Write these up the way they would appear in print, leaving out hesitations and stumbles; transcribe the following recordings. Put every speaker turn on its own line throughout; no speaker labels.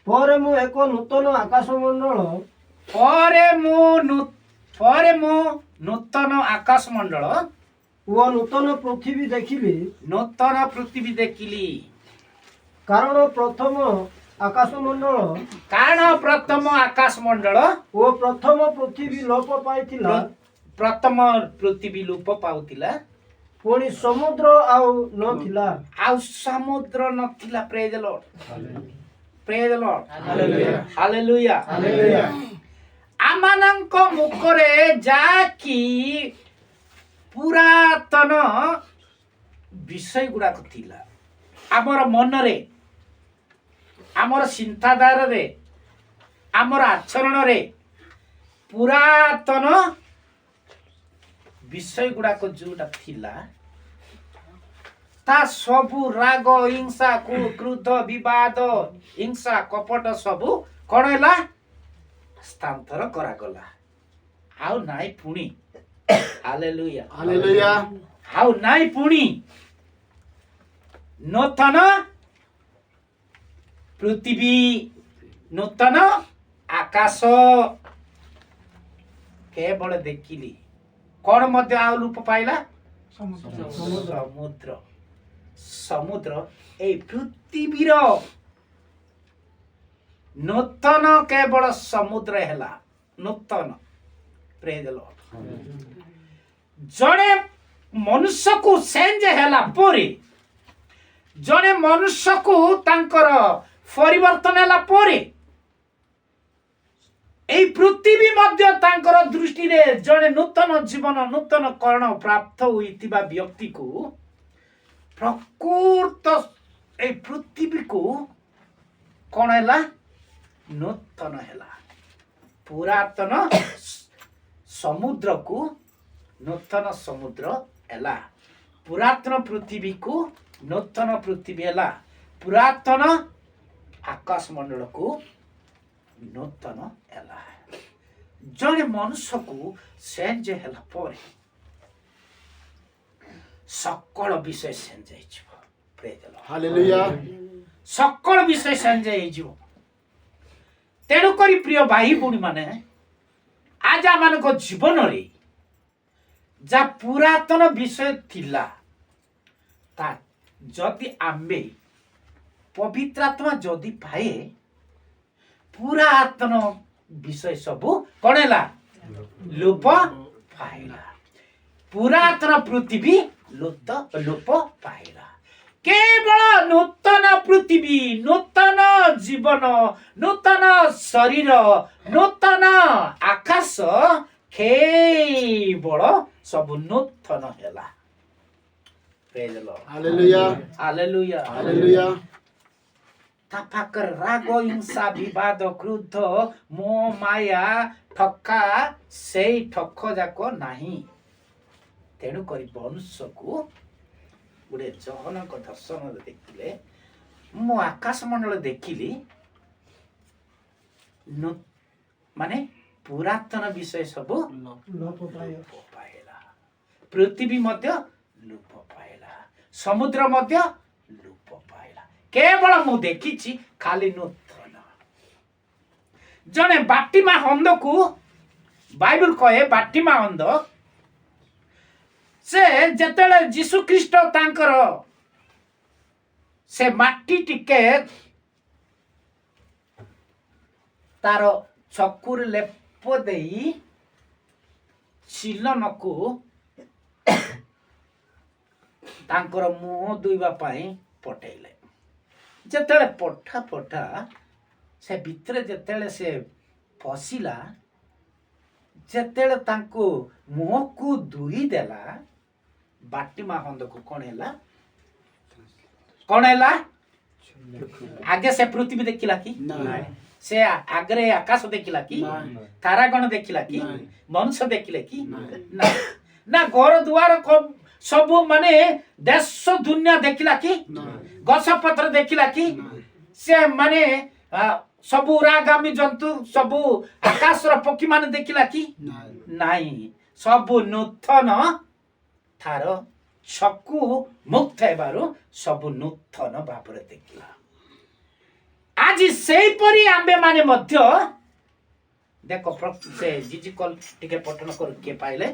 ପରେ ମୁଁ ଏକ ନୂତନ ଆକାଶମଣ୍ଡଳ
ପରେ ମୁଁ ନୂତନ ଆକାଶ ମଣ୍ଡଳ
ଓ ନୂତନ ପୃଥିବୀ ଦେଖିଲି,
ନୂତନ ପୃଥିବୀ ଦେଖିଲି।
କାରଣ ପ୍ରଥମ ଆକାଶ ମଣ୍ଡଳ ଓ ପ୍ରଥମ ପୃଥିବୀ ଲୋପ ପାଇଥିଲା,
ପ୍ରଥମ ପୃଥିବୀ ଲୋପ ପାଉଥିଲା,
ପୁଣି ସମୁଦ୍ର ଆଉ ନଥିଲା।
ଆଉ ସମୁଦ୍ର ନଥିଲା। ପ୍ରେଜ୍ ଦ ଲର୍ଡ, ପ୍ରେଜ୍ ଦ ଲର୍ଡ, ହାଲେଲୁୟା। ଆମମାନଙ୍କ ମୁଖରେ ଯାହାକି ପୁରାତନ ବିଷୟ ଗୁଡାକ ଥିଲା, ଆମର ମନରେ, ଆମର ଚିନ୍ତାଧାରାରେ, ଆମର ଆଚରଣରେ ପୁରାତନ ବିଷୟ ଗୁଡାକ ଯୋଉଟା ଥିଲା, ତା ସବୁ ରାଗ, ହିଂସା, କ୍ରୋଧ, ବିବାଦ, ହିଂସା, କପଟ ସବୁ କଣ ହେଲା? ସ୍ଥାନାନ୍ତର କରାଗଲା। ଆଉ ନାଇଁ ପୁଣି। Hallelujah,
hallelujah.
ଆଉ ନାଇଁ ପୁଣି ନୂତନ ପୃଥିବୀ, ନୂତନ ଆକାଶ କେବଳ ଦେଖିଲି। କଣ ମଧ୍ୟ ଆଉ ରୂପ ପାଇଲା? ସମୁଦ୍ର। ସମୁଦ୍ର ଏଇ ପୃଥିବୀର ନୂତନ କେବଳ ସମୁଦ୍ର ହେଲା। ନୂତନ। ପ୍ରେଜ୍ ଦ ଲର୍ଡ। ଜଣେ ମନୁଷ୍ୟକୁ ଚେଞ୍ଜ ହେଲା ପରେ, ଜଣେ ମନୁଷ୍ୟକୁ ତାଙ୍କର ପରିବର୍ତ୍ତନ ହେଲା ପରେ, এই ପୃଥିବୀ ମଧ୍ୟ ତାଙ୍କର ଦୃଷ୍ଟିରେ ଜଣେ ନୂତନ ଜୀବନ, ନୂତନ କରଣ ପ୍ରାପ୍ତ ହୋଇଥିବା ବ୍ୟକ୍ତିକୁ ପ୍ରକୃତ এই ପୃଥିବୀକୁ କଣ ହେଲା? ନୂତନ ହେଲା। ପୁରାତନ ସମୁଦ୍ରକୁ ନୂତନ ସମୁଦ୍ର ହେଲା। ପୁରାତନ ପୃଥିବୀକୁ ନୂତନ ପୃଥିବୀ ହେଲା। ପୁରାତନ ଆକାଶ ମଣ୍ଡଳକୁ ନୂତନ ହେଲା। ଜଣେ ମନୁଷ୍ୟକୁ ଚେଞ୍ଜ ହେଲା ପରେ ସକଳ ବିଷୟ ଚେଞ୍ଜ ହେଇଯିବ।
ହାଲେଲୁୟା।
ସକଳ ବିଷୟ ଚେଞ୍ଜ ହେଇଯିବ। ତେଣୁକରି ପ୍ରିୟ ଭାଇ ଭଉଣୀ ମାନେ, ଆଜି ଆମମାନଙ୍କ ଜୀବନରେ ଯାହା ପୁରାତନ ବିଷୟ ଥିଲା, ତା ଯଦି ଆମେ ପବିତ୍ର ଆତ୍ମା ଯଦି ପାଏ, ପୁରାତନ ବିଷୟ ସବୁ କଣ ହେଲା? ଲୋପ ପାଇଲା। ପୁରାତନ ପୃଥିବୀ ଲୋପ ପାଇଲା। କେବଳ ନୂତନ ପୃଥିବୀ, ନୂତନ ଜୀବନ, ନୂତନ ଶରୀର, ନୂତନ ଆକାଶ କେବଳ ସବୁ ନୂତନ ହେଲା। ପ୍ରେଜ୍ ଦ ଲର୍ଡ,
ହାଲେଲୁୟା।
Hallelujah,
hallelujah.
ତା ପାଖରେ ରାଗ, ହିଂସା, ବିବାଦ, କ୍ରୋଧ, ମୋହ, ମାୟା, ଠକା, ସେଇ ଠକ ଯାକ ନାହିଁ। ତେଣୁକରି ମନୁଷ୍ୟକୁ ଗୋଟେ ଜହନଙ୍କ ଦର୍ଶନରେ ଦେଖିଲେ, ମୁଁ ଆକାଶ ମଣ୍ଡଳ ଦେଖିଲି, ମାନେ ପୁରାତନ ବିଷୟ ସବୁ
ଲୋପ
ଲୋପ ପାଇଲା। ପୃଥିବୀ ମଧ୍ୟ ଲୋପ ପାଇଲା। ସମୁଦ୍ର ମଧ୍ୟ ଲୋପ ପାଇଲା। କେବଳ ମୁଁ ଦେଖିଛି ଖାଲି ନୂତନ। ଜଣେ ବାଟିମା ଅନ୍ଧକୁ ବାଇବଲ କହେ, ବାଟିମା ଅନ୍ଧ, ସେ ଯେତେବେଳେ ଯୀଶୁ ଖ୍ରୀଷ୍ଟ ତାଙ୍କର ସେ ମାଟି ଟିକେ ତାର ଚକୁରେ ଲେପ ଦେଇ ଚିଲନକୁ ତାଙ୍କର ମୁହଁ ଧୋଇବା ପାଇଁ ପଠେଇଲେ। ଯେତେବେଳେ ପଠା ସେ ଭିତରେ ଯେତେବେଳେ ସେ ପଶିଲା, ଯେତେବେଳେ ତାଙ୍କୁ ମୁହଁକୁ ଧୋଇ ଦେଲା, ବାଟିମା ଅନ୍ଧକୁ କଣ ହେଲା? ଆଗେ ସେ ପୃଥିବୀ ଦେଖିଲା କି? ସେ ଆଗରେ ଆକାଶ ଦେଖିଲା କି? ତାରାଗଣ ଦେଖିଲା କି? ମନୁଷ୍ୟ ଦେଖିଲେ କି? ନା ଘର ଦୁଆର ସବୁ ମାନେ ଦେଶ ଦୁନିଆ ଦେଖିଲା କି? ଗଛ ପତ୍ର ଦେଖିଲା କି? ସେ ମାନେ ସବୁ ଉରାଗାମୀ ଜନ୍ତୁ, ସବୁ ଆକାଶର ପକ୍ଷୀ ମାନେ ଦେଖିଲା କି? ନାଇଁ। ସବୁ ନୂତନ, ତାର ଚକ୍ଷୁ ମୁକ୍ତ ହେବାରୁ ସବୁ ନୂତନ ଭାବରେ ଦେଖିଲା। ଆଜି आज सेही परी आंबे माने मध्य देखो से जीजी कल टिके पठन कर के पाइले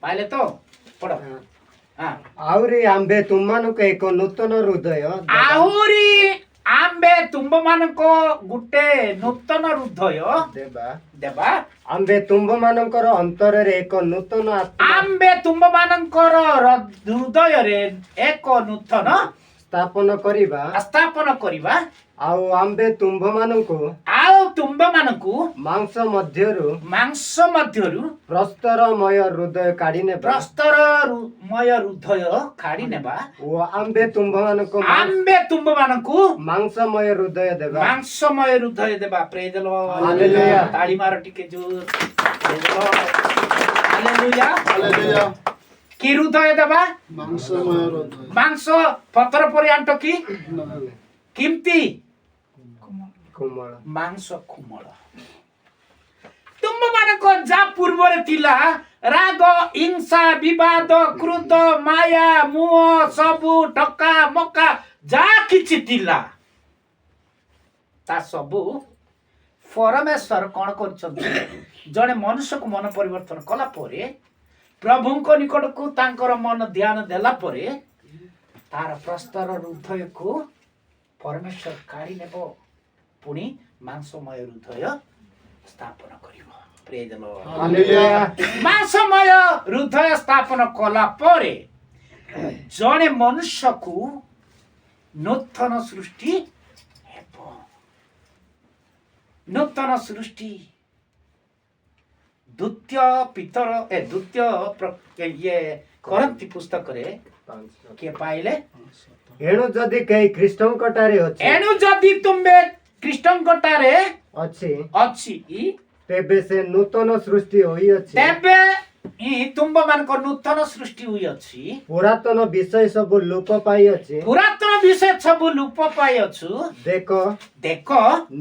पाइले तो पढ़ हाँ
ଆହୁରି ଆମ୍ଭେ ତୁମମାନଙ୍କୁ ଏକ ନୂତନ ହୃଦୟ ଦେବା।
ଆହୁରି ଆମ୍ଭେ ତୁମ୍ଭମାନଙ୍କ ଗୋଟେ ନୂତନ ହୃଦୟ
ଦେବା
ଦେବା
ଆମ୍ଭେ ତୁମ୍ଭମାନଙ୍କର ଅନ୍ତରରେ ଏକ ନୂତନ ଆତ୍ମା
ଆମ୍ଭେ ତୁମ୍ଭମାନଙ୍କର ହୃଦୟରେ ଏକ ନୂତନ
ସ୍ଥାପନ କରିବା
ସ୍ଥାପନ କରିବା
ଆଉ ଆମ୍ଭେ ତୁମ୍ଭମାନଙ୍କୁ
ଆଉ ତୁମ୍ଭମାନଙ୍କୁ
ମାଂସ ମଧ୍ୟରୁ ପ୍ରସ୍ତରମୟ ହୃଦୟ କାଢି ନେବା
ପ୍ରସ୍ତରମୟ ହୃଦୟ କାଢି ନେବା
ଓ ଆମ୍ଭେ ତୁମ୍ଭମାନଙ୍କୁ ମାଂସମୟ ହୃଦୟ ଦେବା।
ମାଂସମୟ ହୃଦୟ ଦେବା। ପ୍ରେଜ୍ ଦ ଲର୍ଡ।
ହାଲେଲୁୟା।
ତାଳି ମାର ଟିକେ ଜୋର। ପ୍ରେଜ୍ ଦ ଲର୍ଡ। ହାଲେଲୁୟା।
ହାଲେଲୁୟା।
କି ହୃଦୟ ଦେବା?
ମାଂସମୟ ହୃଦୟ।
ମାଂସ ପତ୍ର ପରି ଆଣ୍ଟ କି କେମିତି
କୋମଳ
ମାଂସ କୋମଳ। ତୁମମାନଙ୍କ ଯା ପୂର୍ବରେ ଥିଲା ରାଗ ହିଂସା ବିବାଦ କ୍ରୋଧ ମାୟା ମୁହ ସବୁ ଠକା ମକା ଯାହା କିଛି ଥିଲା ତା ସବୁ ପରମେଶ୍ୱର କଣ କରିଛନ୍ତି? ଜଣେ ମନୁଷ୍ୟକୁ ମନ ପରିବର୍ତ୍ତନ କଲା ପରେ ପ୍ରଭୁଙ୍କ ନିକଟକୁ ତାଙ୍କର ମନ ଧ୍ୟାନ ଦେଲା ପରେ ତାର ପ୍ରସ୍ତର ହୃଦୟକୁ ପରମେଶ୍ୱର କାଢି ନେବ ପୁଣି ମାଂସମୟ ହୃଦୟ ସ୍ଥାପନ କରିବ। ପ୍ରେଜ୍ ଦ ଲର୍ଡ।
ହାଲେଲୁୟା।
ମାଂସମୟ ହୃଦୟ ସ୍ଥାପନ କଲା ପରେ ଜଣେ ମନୁଷ୍ୟକୁ ନୂତନ ସୃଷ୍ଟି ହେବ। ନୂତନ ସୃଷ୍ଟି ଦ୍ୱିତୀୟ କରନ୍ତି ପୁସ୍ତକରେ କିଏ ପାଇଲେ?
ଏଣୁ ଯଦି କେହି ଖ୍ରୀଷ୍ଟଙ୍କଠାରେ ଅଛି
ଏଣୁ ଯଦି ତୁମେ ଖ୍ରୀଷ୍ଟଙ୍କଠାରେ ଅଛି
ତେବେ ସେ ନୂତନ ସୃଷ୍ଟି ହୋଇଅଛି।
ତେବେ ତୁମମାନଙ୍କ ନୂତନ ସୃଷ୍ଟି ହୋଇଅଛି।
ପୁରାତନ ବିଷୟ ସବୁ ଲୋପ ପାଇଅଛି।
ପୁରାତନ ବିଷୟ ସବୁ ଲୋପ ପାଇଅଛୁ। ଦେଖ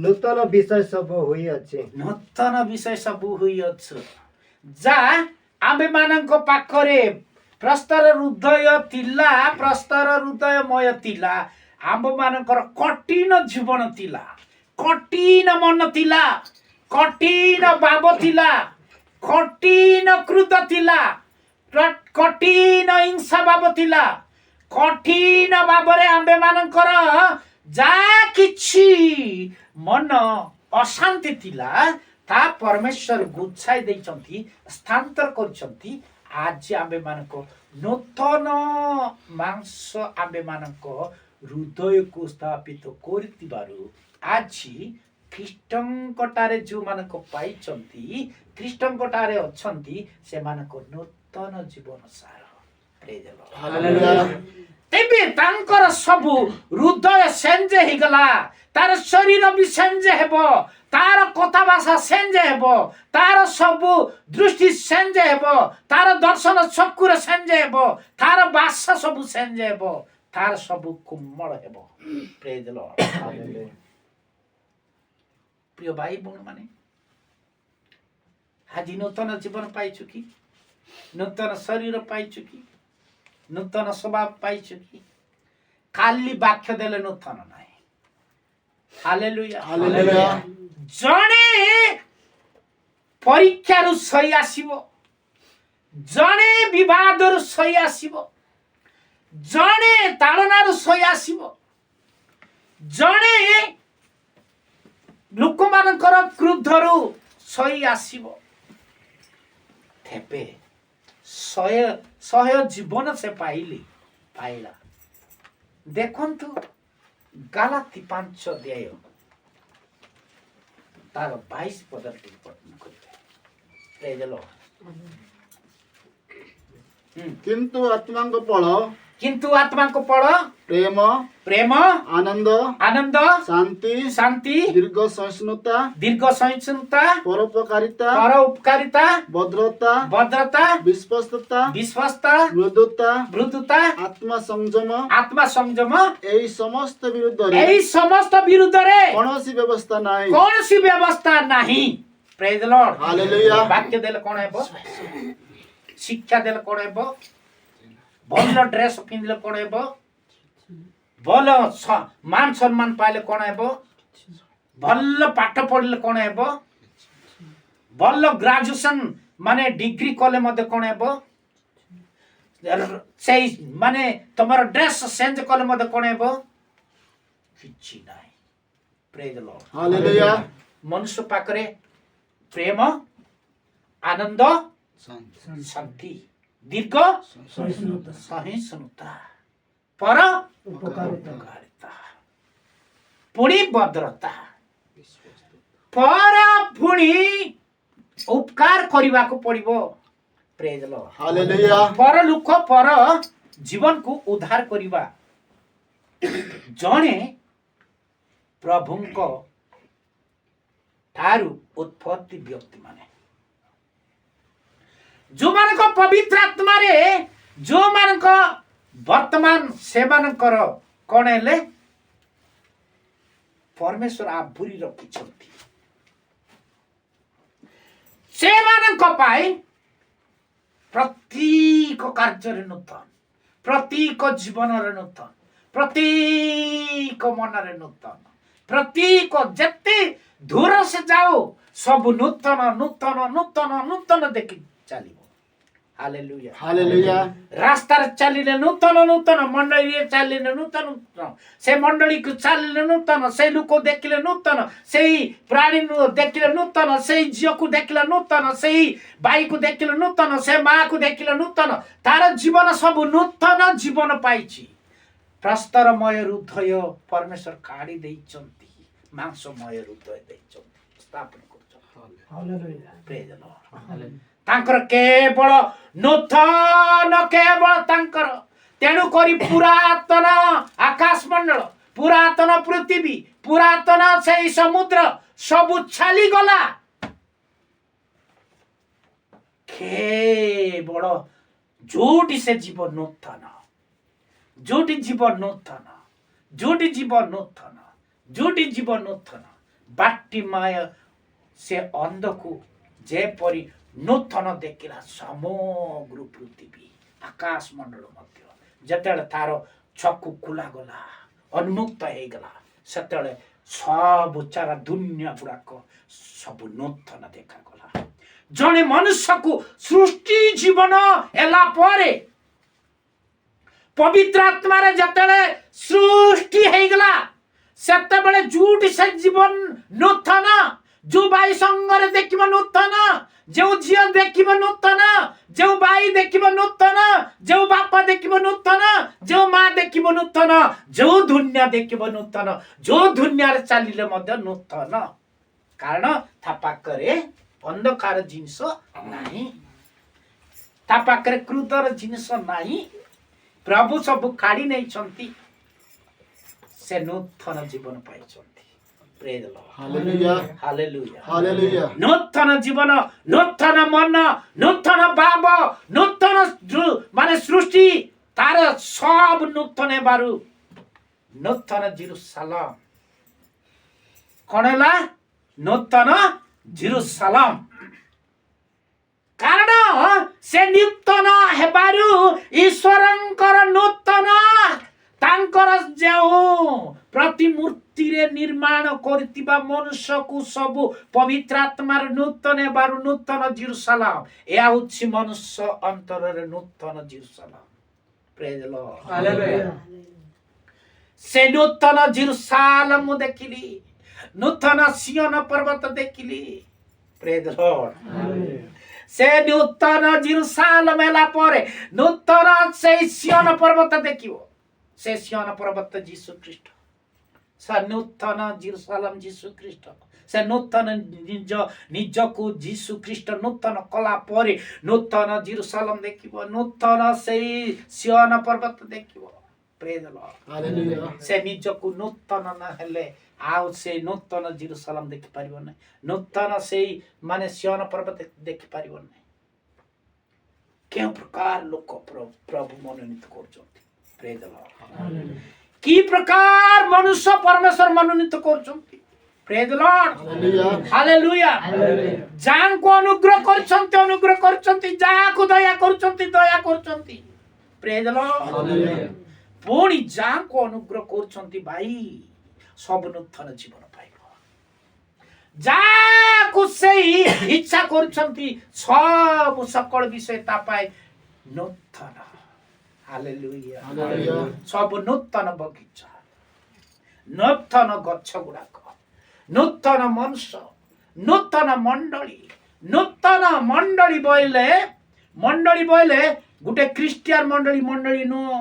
ନୂତନ ବିଷୟ ସବୁ ହୋଇଅଛି।
ନୂତନ ବିଷୟ ସବୁ ହୋଇଅଛୁ। ଯା ଆମ୍ଭେମାନଙ୍କ ପାଖରେ ପ୍ରସ୍ତର ହୃଦୟ ଥିଲା, ପ୍ରସ୍ତର ହୃଦୟମୟ ଥିଲା। ଆମ୍ଭମାନଙ୍କର କଠିନ ଜୀବନ ଥିଲା, କଠିନ ମନ ଥିଲା, କଠିନ ଭାବ ଥିଲା, କଠିନ କ୍ରୋଧ ଥିଲା, କଠିନ ହିଂସା ଭାବ ଥିଲା, କଠିନ ଭାବରେ ଆମ୍ଭେମାନଙ୍କର ଯାହା କିଛି ମନ ଅଶାନ୍ତି ଥିଲା ତା ପରମେଶ୍ୱର ଗୁଛାଇ ଦେଇଛନ୍ତି, ସ୍ଥାନାନ୍ତର କରିଛନ୍ତି। ଆଜି ଆମ୍ଭେମାନଙ୍କ ନୂତନ ମାଂସ ଆମ୍ଭେମାନଙ୍କ ହୃଦୟକୁ ସ୍ଥାପିତ କରିଥିବାରୁ ଆଜି ଖ୍ରୀଷ୍ଟଙ୍କଠାରେ ଯେଉଁମାନଙ୍କ ପାଇଛନ୍ତି, ଖ୍ରୀଷ୍ଟଙ୍କଠାରେ ଅଛନ୍ତି, ସେମାନଙ୍କ ନୂତନ ଜୀବନ ସାର। ତେବେ ତାଙ୍କର ସବୁ ହୃଦୟ ସେଞ୍ଜ ହେଇଗଲା, ତାର ଶରୀର ବି ସେଞ୍ଜ ହେବ, ତାର କଥା ଭାଷା ସେଞ୍ଜ ହେବ, ତାର ସବୁ ଦୃଷ୍ଟି ସେଞ୍ଜ ହେବ, ତାର ଦର୍ଶନ ଚକ୍ଷୁରେ ସେଞ୍ଜ ହେବ, ତାର ଭାଷା ସବୁ ସେଞ୍ଜ ହେବ, ତାର ସବୁ କୋମଳ ହେବ। ପ୍ରେଜ୍ ଦ ଲର୍ଡ। ପ୍ରିୟ ଭାଇ ଭଉଣୀ ମାନେ, ଆଜି ନୂତନ ଜୀବନ ପାଇଛୁ କି? ନୂତନ ଶରୀର ପାଇଛୁ କି? ନୂତନ ସ୍ୱଭାବ ପାଇଛୁ କି? ଖାଲି ବାକ୍ୟ ଦେଲେ ନୂତନ ନାହିଁ। ହାଲେଲୁୟା।
ହାଲେଲୁୟା।
ଜଣେ ପରୀକ୍ଷାରୁ ସହି ଆସିବ, ଜଣେ ବିବାଦରୁ ସହି ଆସିବ, ଜଣେ ତାଳନାରୁ ସହି ଆସିବ, ଜଣେ ଲୋକମାନଙ୍କର କ୍ରୋଧରୁ ସହି ଆସିବ, ତେବେ ଶହେ ଜୀବନ ସେ ପାଇଲା। ଦେଖନ୍ତୁ ଗାଲାତି 5 ଅଧ୍ୟାୟ ତାର 22 ପଦରେ ଟିକେ ପଠନ କରିବେ। ପ୍ରେଜ୍ ଦ ଲର୍ଡ।
କିନ୍ତୁ ଆତ୍ମାଙ୍କ ଫଳ ପ୍ରେମ, ଆନନ୍ଦ, ଶାନ୍ତି, ଦୀର୍ଘ ସହିଷ୍ଣୁତା,
ପରୋପକାରିତା, ଭଦ୍ରତା, ବିଶ୍ୱସ୍ତତା, ମୃଦୁତା,
ଆତ୍ମା ସଂଯମ, ଏହି ସମସ୍ତ ବିରୁଦ୍ଧରେ କୌଣସି ବ୍ୟବସ୍ଥା ନାହିଁ।
ପ୍ରେଜ୍ ଦ ଲର୍ଡ।
ହାଲେଲୁୟା।
ବାକ୍ୟ ଦେଲେ କଣ ହେବ? ଶିକ୍ଷା ଦେଲେ କଣ ହେବ? ଭଲ ଡ୍ରେସ ପିନ୍ଧିଲେ କଣ ହେବ? ଭଲ ମାନ ସମ୍ମାନ ପାଇଲେ କ'ଣ ହେବ? ଭଲ ପାଠ ପଢିଲେ କ'ଣ ହେବ? ଭଲ ଗ୍ରାଜୁଏସନ ମାନେ ଡିଗ୍ରୀ କଲେ ମଧ୍ୟ କ'ଣ ହେବ? ସେଇ ମାନେ ତମର ଡ୍ରେସ୍ ଚେଞ୍ଜ କଲେ ମଧ୍ୟ କ'ଣ ହେବ? କିଛି ନାହିଁ। ପ୍ରେଜ୍ ଦ ଲର୍ଡ।
ହାଲେଲୁୟା।
ମନୁଷ୍ୟ ପାଖରେ ପ୍ରେମ, ଆନନ୍ଦ, ଶାନ୍ତି, ଦୀର୍ଘ ସହିଷ୍ଣୁତା, ପର ଉପକାରିତା, ପୁଣି ଭଦ୍ରତା। ପର ପୁଣି ଉପକାର କରିବାକୁ ପଡିବ। ପ୍ରେଜ୍ ଦ ଲର୍ଡ।
ହାଲେଲୁୟା।
ପର ଲୋକ ପର ଜୀବନକୁ ଉଦ୍ଧାର କରିବା ଜଣେ ପ୍ରଭୁଙ୍କ ଠାରୁ ଉତ୍ପତ୍ତି ବ୍ୟକ୍ତି ମାନେ ଯୋଉମାନଙ୍କ ପବିତ୍ର ଆତ୍ମାରେ ଯୋଉମାନଙ୍କ ବର୍ତ୍ତମାନ ସେମାନଙ୍କର କ'ଣ ହେଲେ? ପରମେଶ୍ୱର ଆବୁରି ରଖିଛନ୍ତି। ସେମାନଙ୍କ ପାଇଁ ପ୍ରତ୍ୟେକ କାର୍ଯ୍ୟରେ ନୂତନ, ପ୍ରତ୍ୟେକ ଜୀବନରେ ନୂତନ, ପ୍ରତ୍ୟେକ ମନରେ ନୂତନ, ପ୍ରତ୍ୟେକ ଯେତେ ଦୂର ସେ ଯାଉ ସବୁ ନୂତନ ନୂତନ ନୂତନ ନୂତନ ଦେଖି ଚାଲିବ। ହାଲେଲୁୟା।
ହାଲେଲୁୟା।
ରାସ୍ତାରେ ଚାଲିଲେ ନୂତନ ନୂତନ, ମଣ୍ଡଳୀରେ ଚାଲିଲେ ନୂତନ ନୂତନ, ସେ ମଣ୍ଡଳୀକୁ ଚାଲିଲେ ନୂତନ, ସେଇ ଲୋକ ଦେଖିଲେ ନୂତନ, ସେଇ ପ୍ରାଣୀ ଦେଖିଲେ ନୂତନ, ସେଇ ଝିଅକୁ ଦେଖିଲେ ନୂତନ, ସେଇ ଭାଇକୁ ଦେଖିଲେ ନୂତନ, ସେ ମାଆକୁ ଦେଖିଲେ ନୂତନ। ତାର ଜୀବନ ସବୁ ନୂତନ ଜୀବନ ପାଇଛି। ପ୍ରସ୍ତରମୟ ହୃଦୟ ପରମେଶ୍ୱର କାଢି ଦେଇଛନ୍ତି, ମାଂସମୟ ହୃଦୟ ଦେଇଛନ୍ତି, ସ୍ଥାପନ କରୁଛନ୍ତି। ତାଙ୍କର କେବଳ ନୂତନ, କେବଳ ତାଙ୍କର। ତେଣୁ କରି ପୁରାତନ ଆକାଶ ମଣ୍ଡଳ, ପୁରାତନ ପୃଥିବୀ, ପୁରାତନ ସେଇ ସମୁଦ୍ର ସବୁ ଚାଲିଗଲା। କେବଳ ଯୋଉଠି ସେ ଜୀବ ନୂତନ, ଯୋଉଠି ଜୀବ ନୂତନ, ଯୋଉଠି ଜୀବ ନୂତନ, ଯୋଉଠି ଜୀବ ନୂତନ। ବାଟିମାୟ ସେ ଅନ୍ଧକୁ ଯେପରି ନୂତନ ଦେଖିଲା ସମଗ୍ର ପୃଥିବୀ ଆକାଶ ମଣ୍ଡଳ ମଧ୍ୟ, ଯେତେବେଳେ ତାର ଚକ୍ଷୁ ଖୋଲାଗଲା, ଉନ୍ମୁକ୍ତ ହେଇଗଲା, ସେତେବେଳେ ସବୁ ଚାରା ଦୁନିଆ ଗୁଡାକ ସବୁ ନୂତନ ଦେଖାଗଲା। ଜଣେ ମନୁଷ୍ୟକୁ ସୃଷ୍ଟି ଜୀବନ ହେଲା ପରେ ପବିତ୍ର ଆତ୍ମାରେ ଯେତେବେଳେ ସୃଷ୍ଟି ହେଇଗଲା, ସେତେବେଳେ ଯୋଉଠି ସେ ଜୀବନ ନୂତନ, ଯୋଉ ଭାଇ ସଙ୍ଗରେ ଦେଖିବ ନୂତନ, ଯୋଉ ଝିଅ ଦେଖିବ ନୂତନ, ଯୋଉ ଭାଇ ଦେଖିବ ନୂତନ, ଯୋଉ ବାପା ଦେଖିବ ନୂତନ, ଯୋଉ ମା ଦେଖିବ ନୂତନ, ଯୋଉ ଦୁନିଆ ଦେଖିବ ନୂତନ, ଯୋଉ ଦୁନିଆରେ ଚାଲିଲେ ମଧ୍ୟ ନୂତନ। କାରଣ ତା ପାଖରେ ଅନ୍ଧକାର ଜିନିଷ ନାହିଁ, ତା ପାଖରେ କ୍ରୋଧର ଜିନିଷ ନାହିଁ। ପ୍ରଭୁ ସବୁ କାଢି ନେଇଛନ୍ତି, ସେ ନୂତନ ଜୀବନ ପାଇଛନ୍ତି।
ହାଲେଲୁୟା।
ହାଲେଲୁୟା।
ହାଲେଲୁୟା।
ନୂତନ ଜୀବନ, ନୂତନ ମନ, ନୂତନ ଭାବ, ନୂତନ ମାନେ ସୃଷ୍ଟି, ତାର ସବୁ ନୂତନ ହେବାରୁ ନୂତନ ଜେରୁସାଲେମ କ'ଣ ହେଲା? ନୂତନ ଜେରୁସାଲେମ। କାରଣ ସେ ନୂତନ ହେବାରୁ ଈଶ୍ୱରଙ୍କର ନୂତନ, ତାଙ୍କର ଯେଉଁ ପ୍ରତିମୂର୍ତ୍ତିରେ ନିର୍ମାଣ କରିଥିବା ମନୁଷ୍ୟକୁ ସବୁ ପବିତ୍ର ଆତ୍ମାର ନୂତନ ହେବାରୁ ନୂତନ ଜେରୁସାଲେମ। ଏହା ହେଉଛି ମନୁଷ୍ୟ ଅନ୍ତରରେ ନୂତନ ଜେରୁସାଲେମ। ପ୍ରେଜ୍ ଦ ଲର୍ଡ। ହାଲେଲୁୟା। ସେ ନୂତନ ଜେରୁସାଲେମ ମୁଁ ଦେଖିଲି, ନୂତନ ସିୟନ ପର୍ବତ ଦେଖିଲି। ପ୍ରେଜ୍ ଦ ଲର୍ଡ। ସେ ନୂତନ ଜେରୁସାଲେମ ହେଲା ପରେ ନୂତନ ସେଇ ସିୟନ ପର୍ବତ ଦେଖିବ। ସେ ସିୟନ ପର୍ବତ ଯୀଶୁ ଖ୍ରୀଷ୍ଟ, ସେ ନୂତନ ଜେରୁସାଲେମ ଯୀଶୁ ଖ୍ରୀଷ୍ଟ। ସେ ନୂତନ ନିଜକୁ ଯୀଶୁ ଖ୍ରୀଷ୍ଟ ନୂତନ କଲା ପରେ ନୂତନ ଜେରୁସାଲେମ ଦେଖିବ, ନୂତନ ସେଇ ସିୟନ ପର୍ବତ ଦେଖିବ। ପ୍ରେଜ୍ ଦ ଲର୍ଡ। ହାଲେଲୁୟା। ସେ ନିଜକୁ ନୂତନ ନ ହେଲେ ଆଉ ସେଇ ନୂତନ ଜେରୁସାଲେମ ଦେଖିପାରିବ ନାହିଁ, ନୂତନ ସେଇ ମାନେ ସିୟନ ପର୍ବତ ଦେଖିପାରିବ ନାହିଁ। କେଉଁ ପ୍ରକାର ଲୋକ ପ୍ରଭୁ ମନୋନୀତ କରୁଛନ୍ତି। ପ୍ରେଜ୍ ଦ ଲର୍ଡ। କି ପ୍ରକାର ମନୁଷ୍ୟ ପରମେଶ୍ୱର ମନୋନୀତ କରୁଛନ୍ତି। ପ୍ରେଜ୍ ଦ ଲର୍ଡ। ହାଲେଲୁୟା। ଯାହାଙ୍କୁ ଅନୁଗ୍ରହ କରୁଛନ୍ତି ଅନୁଗ୍ରହ କରୁଛନ୍ତି, ଯାହାକୁ ଦୟା କରୁଛନ୍ତି ଦୟା କରୁଛନ୍ତି। ପ୍ରେଜ୍ ଦ ଲର୍ଡ। ପୁଣି ଯାହାଙ୍କୁ ଅନୁଗ୍ରହ କରୁଛନ୍ତି ଭାଇ ସବୁ ନୂତନ ଜୀବନ ପାଇବ। ଯାହାକୁ ସେଇ ଇଚ୍ଛା କରୁଛନ୍ତି ସବୁ ସକଳ ବିଷୟ ତା ପାଇଁ ନୂତନ। ହାଲେଲୁୟା। ସବୁ ନୂତନ ବଗିଚା, ନୂତନ ଗଛ ଗୁଡାକ, ନୂତନ ମನುಷ್ୟ, ନୂତନ ମଣ୍ଡଳୀ। ନୂତନ ମଣ୍ଡଳୀ ବୋଇଲେ ଗୋଟେ ଖ୍ରୀଷ୍ଟିଆନ ମଣ୍ଡଳୀ ନୁହଁ।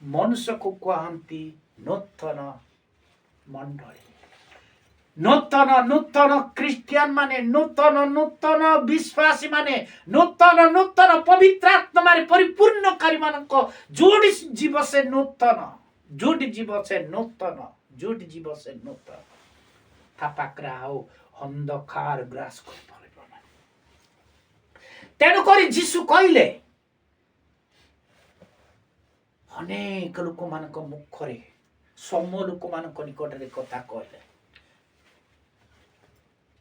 ମନୁଷ୍ୟକୁ କୁହନ୍ତି ନୂତନ ମଣ୍ଡଳୀ। ନୂତନ ଖ୍ରୀଷ୍ଟିଆନ ମାନେ, ନୂତନ ବିଶ୍ୱାସୀ ମାନେ, ନୂତନ ପବିତ୍ର ଆତ୍ମାରେ ପରିପୂର୍ଣ୍ଣକାରୀ ମାନଙ୍କ ଯୋଉଠି ଯିବ ସେ ନୂତନ, ଯୋଉଠି ଯିବ ସେ ନୂତନ, ଯୋଉଠି ଯିବ ସେ ନୂତନ। ତା ପାଖରେ ଆଉ ଅନ୍ଧକାର ଗ୍ରାସ କରିପାରିବ ନାହିଁ। ତେଣୁକରି ଯୀଶୁ କହିଲେ, ଅନେକ ଲୋକମାନଙ୍କ ମୁଖରେ, ସମୂହ ଲୋକମାନଙ୍କ ନିକଟରେ କଥା କହିଲେ,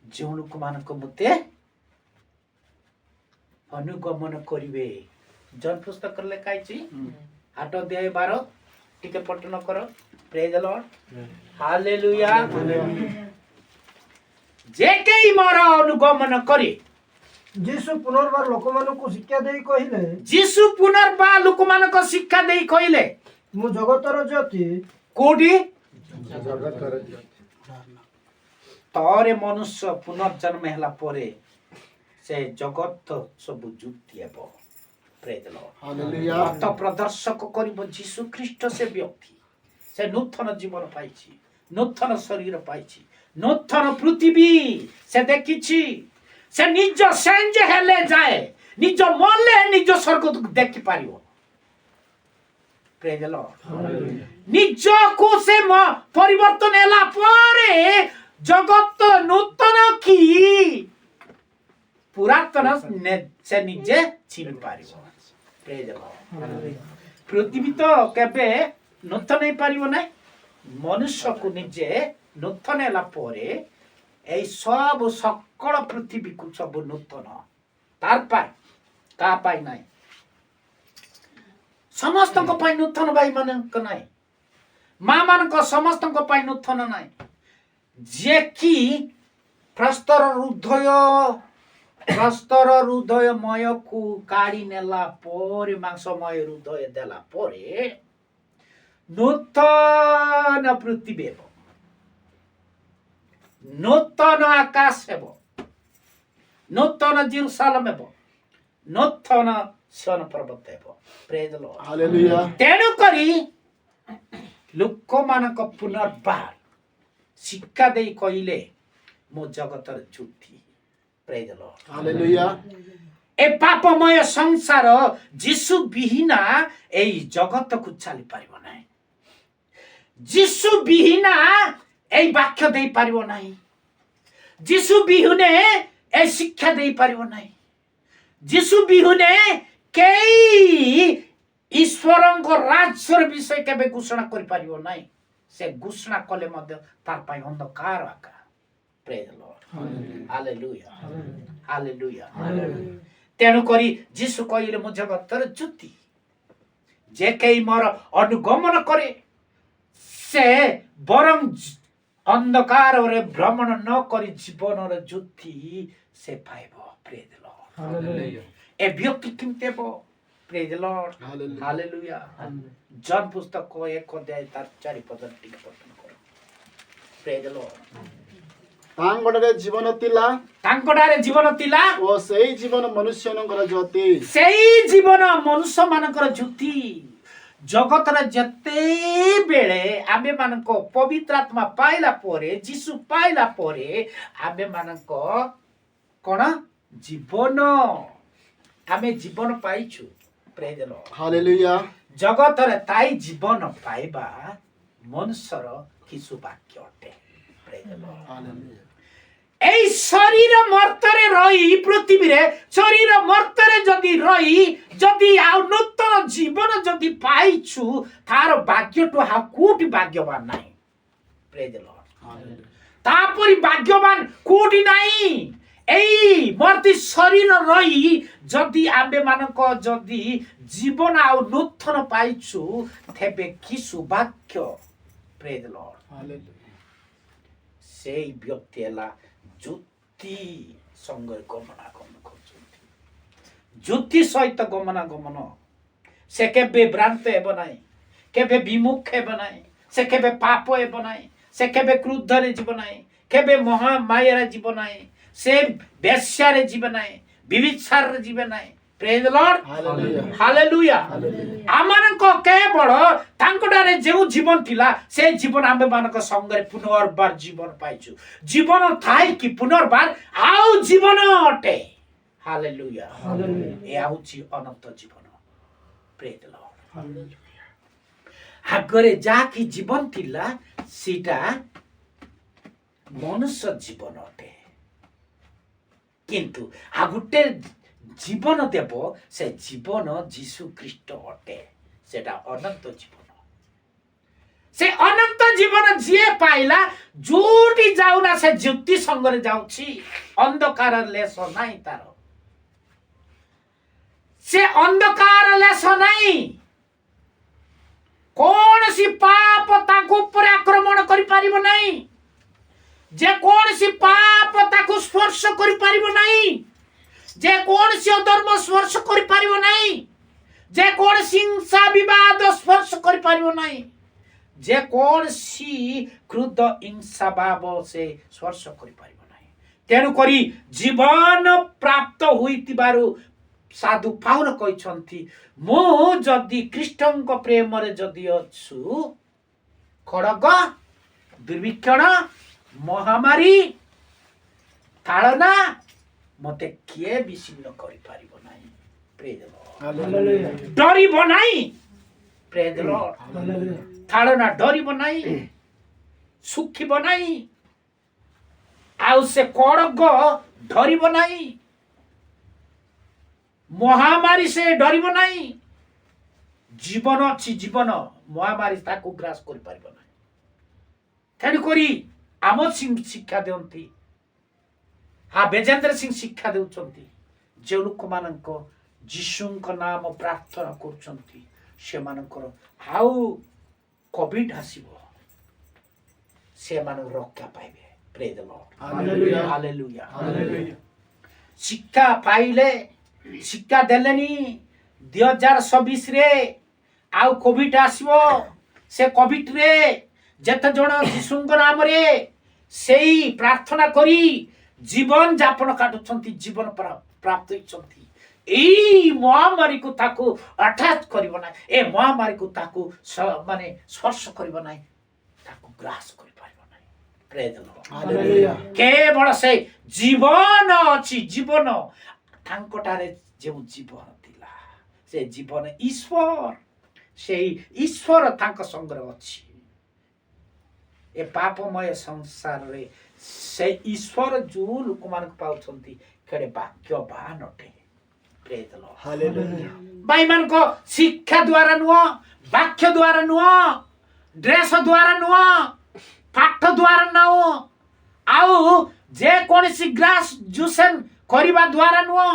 ଯେଉଁ ଲୋକମାନଙ୍କ ମତେ ଅନୁଗମନ କରିବେ। ଜନ ପୁସ୍ତକରେ ଲେଖା ହେଇଛି 8:12 ଟିକେ ପଠନ କର। ପ୍ରେଜ୍ ଦ ଲର୍ଡ। ହାଲେଲୁୟା। ଯେ କେହି ମୋର ଅନୁଗମନ କରେ।
ଯୀଶୁ ପୁନର୍ବାର ଲୋକମାନଙ୍କୁ ଶିକ୍ଷା ଦେଇ କହିଲେ,
ଯୀଶୁ ପୁନର୍ବାର ଲୋକମାନଙ୍କ ଶିକ୍ଷା ଦେଇ କହିଲେ,
ମୁଁ ଜଗତର ଜ୍ୟୋତି।
କୋଉଠି?
ଜଗତର ଜ୍ୟୋତି।
ଥରେ ମନୁଷ୍ୟ ପୁନର୍ଜନ୍ମ ହେଲା ପରେ ସେ ଜଗତ ସବୁ ଯୁକ୍ତି ହେବ। ପ୍ରେଜ୍ ଦ ଲର୍ଡ। ପଥ ପ୍ରଦର୍ଶକ କରିବ ଯୀଶୁ ଖ୍ରୀଷ୍ଟ। ସେ ବ୍ୟକ୍ତି ସେ ନୂତନ ଜୀବନ ପାଇଛି, ନୂତନ ଶରୀର ପାଇଛି, ନୂତନ ପୃଥିବୀ ସେ ଦେଖିଛି। ସେ ନିଜ ସେଞ୍ଜ ହେଲେ ଯାଏ, ନିଜ ମଲେ ନିଜ ସ୍ୱର୍ଗ ଦେଖିପାରିବ। ପ୍ରେଜ୍ ଦ ଲର୍ଡ। ନିଜକୁ ସେ ପରିବର୍ତ୍ତନ ହେଲା ପରେ ଜଗତ ନୂତନ କି ପୁରାତନ ସେ ନିଜେ ଚିହ୍ନି ପାରିବ। ପ୍ରେଜ୍ ଦ ଲର୍ଡ। ପୃଥିବୀ ତ କେବେ ନୂତନ ହେଇପାରିବ ନାହିଁ। ମନୁଷ୍ୟକୁ ନିଜେ ନୂତନ ହେଲା ପରେ এই ସବୁ ସକଳ ପୃଥିବୀକୁ ସବୁ ନୂତନ। ତାର ପାଇଁ କାହା ପାଇଁ ନାହିଁ? ସମସ୍ତଙ୍କ ପାଇଁ ନୂତନ ଭାଇ ମାନଙ୍କ ନାହିଁ, ମା ମାନଙ୍କ ସମସ୍ତଙ୍କ ପାଇଁ ନୂତନ ନାହିଁ। ଯେ କି ପ୍ରସ୍ତର ହୃଦୟମୟକୁ କାଢି ନେଲା ପରେ, ମାଂସମୟ ହୃଦୟ ଦେଲା ପରେ ନୂତନ ପୃଥିବୀ ହେବ, ନୂତନ ଆକାଶ ହେବ, ନୂତନ ଜେରୁସାଲେମ ହେବ, ନୂତନ ସିୟୋନ ପର୍ବତ ହେବ। ପ୍ରେଜ୍ ଦ ଲର୍ଡ।
ହାଲେଲୁୟା।
ତେଣୁ କରି ଲୋକମାନଙ୍କ ପୁନର୍ବାର ଶିକ୍ଷା ଦେଇ କହିଲେ, ମୁଁ ଜଗତର ଜ୍ୟୋତି। ପ୍ରେଜ୍ ଦ ଲର୍ଡ।
ହାଲେଲୁୟା।
ଏ ପାପମୟ ସଂସାର ଯୀଶୁ ବିହୀନା এই ଜଗତକୁ ଚାଲି ପାରିବ ନାହିଁ। ଯୀଶୁ ବିହୀନା এই ବାକ୍ୟ ଦେଇ ପାରିବ ନାହିଁ। ଯୀଶୁ ବିହୁନେ এই ଶିକ୍ଷା ଦେଇ ପାରିବ ନାହିଁ। ଯୀଶୁ ବିହୁନେ କେହି ଈଶ୍ୱରଙ୍କ ରାଜ୍ୟର ବିଷୟ କେବେ ଘୋଷଣା କରିପାରିବ ନାହିଁ। ସେ ଘୋଷଣା କଲେ ମଧ୍ୟ ତାର ପାଇଁ ଅନ୍ଧକାର ଆକା। ପ୍ରେଜ୍ ଦ ଲର୍ଡ। ହାଲେଲୁୟା। ହାଲେଲୁୟା। ତେଣୁ କରି ଯୀଶୁ କହିଲେ, ମୁଁ ଜଗତର ଜ୍ୟୋତି। ଯେ କେହି ମୋର ଅନୁଗମନ କରେ ସେ ବରଂ ଅନ୍ଧକାରରେ ଭ୍ରମଣ ନ କରି ଜୀବନର ଜ୍ୟୋତି ସେ ପାଇବ। ପ୍ରେଜ୍ ଦ ଲର୍ଡ। ଏ ବ୍ୟକ୍ତି କେମିତି ହେବ? ପ୍ରେଜ୍ ଦ ଲର୍ଡ। ହାଲେଲୁୟା। ଜନ ପୁସ୍ତକ 1 ତାର 4 ପଦ ଟିକେ ପଠନ କର। ପ୍ରେଜ୍ ଦ ଲର୍ଡ।
ତାଙ୍କଠାରେ ଜୀବନ ଥିଲା,
ତାଙ୍କଠାରେ ଜୀବନ ଥିଲା
ଓ ସେଇ ଜୀବନ ମନୁଷ୍ୟଙ୍କର ଜ୍ୟୋତି।
ସେଇ ଜୀବନ ମନୁଷ୍ୟ ମାନଙ୍କର ଜ୍ୟୋତି। ଜଗତର ଯେତେବେଳେ ଆମେ ମାନଙ୍କ ପବିତ୍ର ଆତ୍ମା ପାଇଲା ପରେ, ଯୀଶୁ ପାଇଲା ପରେ ଆମେ ମାନଙ୍କ କଣ ଜୀବନ, ଆମେ ଜୀବନ ପାଇଛୁ। ପ୍ରେଜ୍ ଦ ଲର୍ଡ।
ହାଲେଲୁୟା।
ଜଗତରେ ତାଇ ଜୀବନ ପାଇବା ମନୁଷ୍ୟର କି ସୌଭାଗ୍ୟ ଅଟେ। ପ୍ରେଜ୍ ଦ ଲର୍ଡ।
ହାଲେଲୁୟା।
এই শরীর মর্তরে রহি পৃথিবীরে শরীর মর্তরে যদি রহি যদি আউ নূতন জীবন যদি পাইছু তার ভাগ্যটু হাউ কোটি ভাগ্যবান নাই। Praise the lord. তারপরে ভাগ্যবান কোটি নাই। এই মর্তি শরীর রই যদি আম্বে মানক যদি জীবন আউ নূতন পাইছু তেবে কি সৌভাগ্য। Praise the lord. সেই ব্যক্তি ହେଲା ଜ୍ୟୋତି ସଙ୍ଗରେ ଗମନାଗମନ କରୁଛନ୍ତି। ଜ୍ୟୋତି ସହିତ ଗମନାଗମନ। ସେ କେବେ ଭ୍ରାନ୍ତ ହେବ ନାହିଁ, କେବେ ବିମୁଖ ହେବ ନାହିଁ, ସେ କେବେ ପାପ ହେବ ନାହିଁ, ସେ କେବେ କ୍ରୋଧରେ ଯିବ ନାହିଁ, କେବେ ମହାମାୟାରେ ଯିବ ନାହିଁ, ସେ ବେଶ୍ୟାରେ ଯିବ ନାହିଁ, ବିବିଚାରରେ ଯିବ ନାହିଁ। ପ୍ରେଜ୍ ଦ ଲର୍ଡ। ହାଲେଲୁୟା। ଆମମାନଙ୍କ କେବଳ ତାଙ୍କଠାରେ ଯେଉଁ ଜୀବନ ଥିଲା ସେ ଜୀବନ ଆମମାନଙ୍କ ସଙ୍ଗରେ ପୁନର୍ବାର ଜୀବନ ପାଇଛୁ। ଜୀବନ ଥାଇକି ପୁନର୍ବାର ଆଉ ଜୀବନ ଅଟେ। ହାଲେଲୁୟା। ଏହା ହେଉଛି ଅନନ୍ତ ଜୀବନ। ପ୍ରେଜ୍ ଦ ଲର୍ଡ। ଆଗରେ ଯାହାକି ଜୀବନ ଥିଲା ସେଟା ମନୁଷ୍ୟ ଜୀବନ ଅଟେ, କିନ୍ତୁ ଆଉ ଗୋଟେ ଜୀବନ ଦେବ, ସେ ଜୀବନ ଯୀଶୁ ଖ୍ରୀଷ୍ଟ ଅଟେ। ସେଟା ଅନନ୍ତ ଜୀବନ। ସେ ଅନନ୍ତ ଜୀବନ ଯିଏ ପାଇଲା, ଯୋଉଠି ଯାଉନା ସେ ଜ୍ୟୋତି ସଙ୍ଗରେ ଯାଉଛି। ଅନ୍ଧକାର ଲେଶ ନାହିଁ ତାର, ସେ ଅନ୍ଧକାର ଲେଶ ନାହିଁ। କୌଣସି ପାପ ତାକୁ ଉପରେ ଆକ୍ରମଣ କରିପାରିବ ନାହିଁ। ଯେ କୌଣସି ପାପ ତାକୁ ସ୍ପର୍ଶ କରିପାରିବ ନାହିଁ। ଯେ କୌଣସି ଅଧର୍ମ ସ୍ପର୍ଶ କରିପାରିବ ନାହିଁ। ଯେ କୌଣସି ହିଂସା ବିବାଦ ସ୍ପର୍ଶ କରିପାରିବ ନାହିଁ। ଯେ କୌଣସି କ୍ରୋଧ ହିଂସା ଭାବ ସେ ସ୍ପର୍ଶ କରିପାରିବ ନାହିଁ। ତେଣୁକରି ଜୀବନ ପ୍ରାପ୍ତ ହୋଇଥିବାରୁ ସାଧୁ ପାଉଲ କହିଛନ୍ତି, ମୁଁ ଯଦି ଖ୍ରୀଷ୍ଟଙ୍କ ପ୍ରେମରେ ଯଦି ଅଛୁ, ଖଡ଼ଗ, ଦୁର୍ଭିକ୍ଷଣ, ମହାମାରୀ, ତାଳନା ମତେ କିଏ ବିଚ୍ଛିନ୍ନ କରିପାରିବ ନାହିଁ। ପ୍ରେଜ୍ ଦ ଲର୍ଡ। ଡରିବ ନାହିଁ। ପ୍ରେଜ୍ ଦ ଲର୍ଡ। ତାଳନା ଡରିବ ନାହିଁ, ଶୁଖିବ ନାହିଁ, ଆଉ ସେ କଡ଼ଗ ଡରିବ ନାହିଁ, ମହାମାରୀ ସେ ଡରିବ ନାହିଁ। ଜୀବନ ଅଛି, ଜୀବନ ମହାମାରୀ ତାକୁ ଗ୍ରାସ କରିପାରିବ ନାହିଁ। ତେଣୁକରି ଆମ ସିଂ ଶିକ୍ଷା ଦିଅନ୍ତି, ବେଜେନ୍ଦ୍ର ସିଂ ଶିକ୍ଷା ଦେଉଛନ୍ତି, ଯେଉଁ ଲୋକମାନଙ୍କ ଯୀଶୁଙ୍କ ନାମ ପ୍ରାର୍ଥନା କରୁଛନ୍ତି ସେମାନଙ୍କର ଆଉ କୋଭିଡ ଆସିବ, ସେମାନେ ରକ୍ଷା ପାଇବେ। ପ୍ରେଜ୍ ଦ ଲର୍ଡ। ହାଲେଲୁୟା। ଶିକ୍ଷା ପାଇଲେ, ଶିକ୍ଷା ଦେଲେନି 2026ରେ ଆଉ କୋଭିଡ ଆସିବ। ସେ କୋଭିଡରେ ଯେତେ ଜଣ ଯୀଶୁଙ୍କ ନାମରେ ସେଇ ପ୍ରାର୍ଥନା କରି ଜୀବନ ଯାପନ କାଟୁଛନ୍ତି, ଜୀବନ ପ୍ରାପ୍ତ ହେଇଛନ୍ତି, ଏଇ ମହାମାରୀକୁ ତାକୁ ଆଟାଚ୍ କରିବ ନାହିଁ। ଏ ମହାମାରୀକୁ ତାକୁ ମାନେ ସ୍ପର୍ଶ କରିବ ନାହିଁ, ତାକୁ ଗ୍ରାସ କରିପାରିବ ନାହିଁ। ପ୍ରେଜ୍ ଦ ଲର୍ଡ। କେବଳ ସେ ଜୀବନ ଅଛି, ଜୀବନ ତାଙ୍କଠାରେ ଯେଉଁ ଜୀବନ ଥିଲା ସେ ଜୀବନ ଈଶ୍ୱର, ସେଇ ଈଶ୍ୱର ତାଙ୍କ ସଙ୍ଗରେ ଅଛି। ଏ ପାପମୟ ସଂସାରରେ ସେ ଈଶ୍ୱର ଯେଉଁ ଲୋକମାନଙ୍କୁ ପାଉଛନ୍ତି କେଡ଼େ ଭାଗ୍ୟବାନ ଅଟେ। ପ୍ରେଜ୍ ଦ ଲର୍ଡ। ହାଲେଲୁୟା। ଭାଇମାନଙ୍କ ଶିକ୍ଷା ଦ୍ୱାରା ନୁହଁ, ବାକ୍ୟ ଦ୍ୱାରା ନୁହଁ, ଡ୍ରେସ ଦ୍ୱାରା ନୁହଁ, ପାଠ ଦ୍ୱାରା ନୁହଁ, ଆଉ ଯେକୌଣସି ଗ୍ରାସ ଜୁସନ୍ କରିବା ଦ୍ୱାରା ନୁହଁ,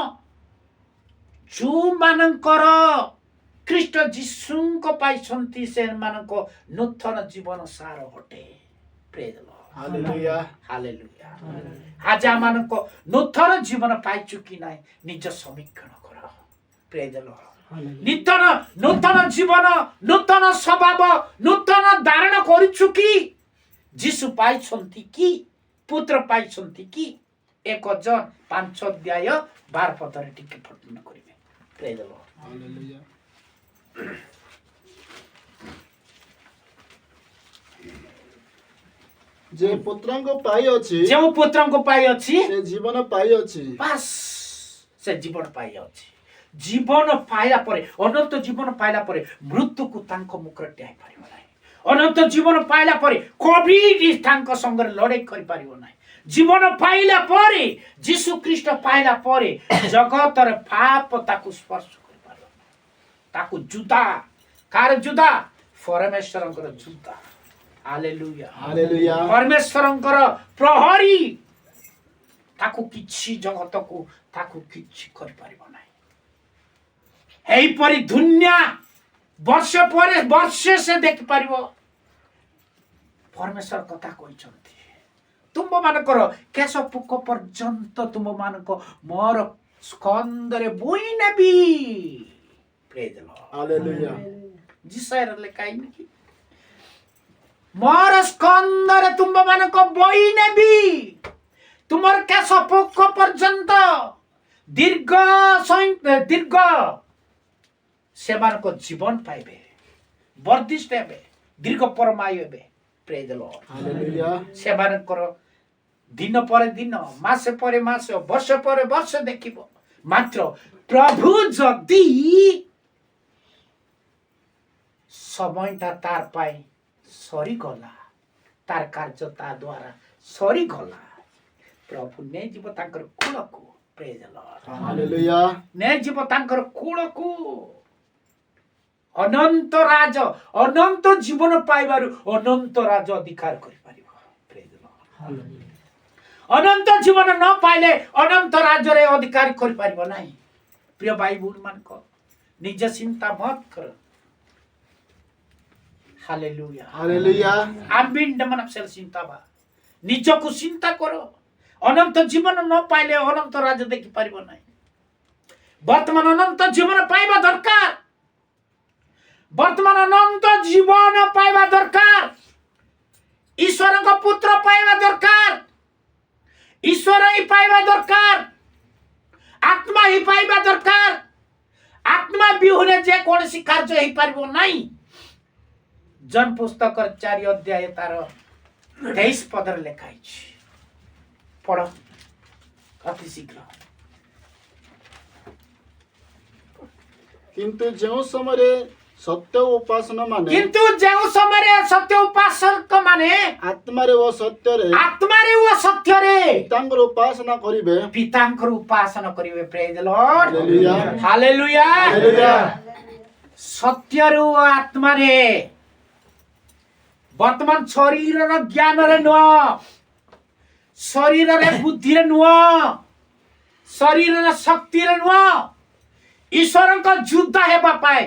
ଯେଉଁମାନଙ୍କର ଖ୍ରୀଷ୍ଟ ଯୀଶୁଙ୍କ ପାଇଛନ୍ତି ସେମାନଙ୍କ ନୂତନ ଜୀବନ ସାର ଅଟେ। ପ୍ରେଜ୍ ଦ ଲର୍ଡ। ହାଲେଲୁୟା। ହାଲେଲୁୟା। ଆଜି ଆମମାନଙ୍କ ନୂତନ ଜୀବନ ପାଇଛୁ କି ନାହିଁ ନିଜ ସମୀକ୍ଷଣ କର। ପ୍ରେଜ୍ ଦ ଲର୍ଡ। ନୂତନ ଜୀବନ, ନୂତନ ସ୍ୱଭାବ, ନୂତନ ଧାରଣ କରୁଛୁ କି? ଯୀଶୁ ପାଇଛନ୍ତି କି? ପୁତ୍ର ପାଇଛନ୍ତି କି? 1 ଜନ 5:12 ଟିକେ ପଠନ କରିବେ। ପ୍ରେଜ୍ ଦ ଲର୍ଡ।
ହାଲେଲୁୟା। ଯେ ପୁତ୍ରଙ୍କ ପାଇ ଅଛି,
ଯେଉଁ ପୁତ୍ରଙ୍କ ପାଇ ଅଛି
ସେ ଜୀବନ ପାଇ ଅଛି।
ବାସ୍, ସେ ଜୀବନ ପାଇ ଅଛି। ଜୀବନ ପାଇଲା ପରେ, ଅନନ୍ତ ଜୀବନ ପାଇଲା ପରେ ମୃତ୍ୟୁକୁ ତାଙ୍କ ମୁଖରେ ଡିଆଇ ପାରିବ ନାହିଁ। ଅନନ୍ତ ଜୀବନ ପାଇଲା ପରେ କୋଭିଡ ତାଙ୍କ ସଙ୍ଗରେ ଲଢ଼େଇ କରିପାରିବ ନାହିଁ। ଜୀବନ ପାଇଲା ପରେ, ଯୀଶୁ ଖ୍ରୀଷ୍ଟ ପାଇଲା ପରେ ଜଗତର ପାପ ତାକୁ ସ୍ପର୍ଶ କରିପାରିବ ନାହିଁ। ତାକୁ ଯୁଦ୍ଧ, କାର ଯୁଦ୍ଧ? ପରମେଶ୍ୱରଙ୍କର ଯୁଦ୍ଧ। ହାଲେଲୁୟା।
ହାଲେଲୁୟା।
ପରମେଶ୍ୱରଙ୍କର ପ୍ରହରୀ ତାକୁ କିଛି ଜଗତକୁ ତାକୁ କିଛି କରିପାରିବ ନାହିଁ। ଏହିପରି ଦୁନିଆ ବର୍ଷ ପରେ ବର୍ଷ ସେ ଦେଖିପାରିବ। ପରମେଶ୍ୱର କଥା କହିଛନ୍ତି, ତୁମ ମାନଙ୍କର କେଶ ପୁକ ପର୍ଯ୍ୟନ୍ତ ତୁମ ମାନଙ୍କ ମୋର ସ୍କନ୍ଧରେ ବୋଇ ନେବି। ପ୍ରେଜ୍ ଦ ଲର୍ଡ।
ହାଲେଲୁୟା।
ଜିସାୟର ଲେଖା ହେଇନି କି? ମୋର ସ୍କନ୍ଧରେ ତୁମ ମାନଙ୍କ ବୋଇ ନେବି, ତୁମର କେଶ ପୋକ ପର୍ଯ୍ୟନ୍ତ ଦୀର୍ଘ ସେମାନଙ୍କ ଜୀବନ ପାଇବେ, ବର୍ଦ୍ଧିଷ୍ଠ ହେବେ, ଦୀର୍ଘ ପରମାୟୁ ହେବେ। ପ୍ରେଜ୍ ଦ ଲର୍ଡ।
ହାଲେଲୁୟା।
ସେମାନଙ୍କର ଦିନ ପରେ ଦିନ, ମାସ ପରେ ମାସ, ବର୍ଷ ପରେ ବର୍ଷ ଦେଖିବ। ମାତ୍ର ପ୍ରଭୁ ଯଦି সময়টা তার পাই সরিগলা, তার କାର୍ଯ୍ୟ ତା ଦ୍ୱାରା ସରିଗଲା, ପ୍ରଭୁ ନେଇଯିବ ତାଙ୍କର କୂଳକୁ। ପ୍ରେଜ୍ ଦ ଲର୍ଡ।
ହାଲେଲୁୟା।
ନେଇଯିବ ତାଙ୍କର କୂଳକୁ। ଅନନ୍ତ ରାଜ, ଅନନ୍ତ ଜୀବନ ପାଇବାରୁ ଅନନ୍ତ ରାଜ ଅଧିକାର କରିପାରିବ। ପ୍ରେଜ୍ ଦ ଲର୍ଡ। ଅନନ୍ତ ଜୀବନ ନ ପାଇଲେ ଅନନ୍ତ ରାଜରେ ଅଧିକାର କରିପାରିବ ନାହିଁ। ପ୍ରିୟ ଭାଇ ଭଉଣୀମାନଙ୍କ ନିଜ ଚିନ୍ତା ମତ କର। ହାଲେଲୁୟା।
ହାଲେଲୁୟା।
ଆମ୍ବିଣ୍ଡ ମନସେଲ ଚିନ୍ତା ବା ନିଜକୁ ଚିନ୍ତା କର। ଅନନ୍ତ ଜୀବନ ନ ପାଇଲେ ଅନନ୍ତ ରାଜ ଦେଖିପାରିବ ନାହିଁ। ବର୍ତ୍ତମାନ ଅନନ୍ତ ଜୀବନ ପାଇବା ଦରକାର। ବର୍ତ୍ତମାନ ଅନନ୍ତ ଜୀବନ ପାଇବା ଦରକାର। ଈଶ୍ୱରଙ୍କ ପୁତ୍ର ପାଇବା ଦରକାର। ଈଶ୍ୱର ହିଁ ପାଇବା ଦରକାର। ଆତ୍ମା ହିଁ ପାଇବା ଦରକାର। ଆତ୍ମା ବିହୁନେ ଯେକୌଣସି କାର୍ଯ୍ୟ ହେଇପାରିବ ନାହିଁ। ଜନ ପୁସ୍ତକର 4 ଅଧ୍ୟାୟ ତାର 23 ପଦରେ ଲେଖା ହେଇଛି। ପଢ ଅତି ଶୀଘ୍ର।
କିନ୍ତୁ ଯେଉଁ ସମୟରେ ସତ୍ୟ ଉପାସନା ମାନେ
କିନ୍ତୁ ଯେଉଁ ସମୟରେ ସତ୍ୟ ଉପାସକ ମାନେ
ଆତ୍ମାରେ ଓ ସତ୍ୟରେ
ଆତ୍ମାରେ ଓ ସତ୍ୟରେ
ପିତାଙ୍କର ଉପାସନା କରିବେ।
ପିତାଙ୍କର ଉପାସନା କରିବେ। ପ୍ରେଜ୍ ଦ ଲର୍ଡ।
ହାଲେଲୁୟା।
ହାଲେଲୁୟା।
ହାଲେଲୁୟା।
ସତ୍ୟରୁ ଓ ଆତ୍ମାରେ, ବର୍ତ୍ତମାନ ଶରୀରର ଜ୍ଞାନରେ ନୁହଁ, ଶରୀରରେ ବୁଦ୍ଧିରେ ନୁହଁ, ଶରୀରର ଶକ୍ତିରେ ନୁହଁ, ଈଶ୍ୱରଙ୍କ ଯୁଦ୍ଧ ହେବା ପାଇଁ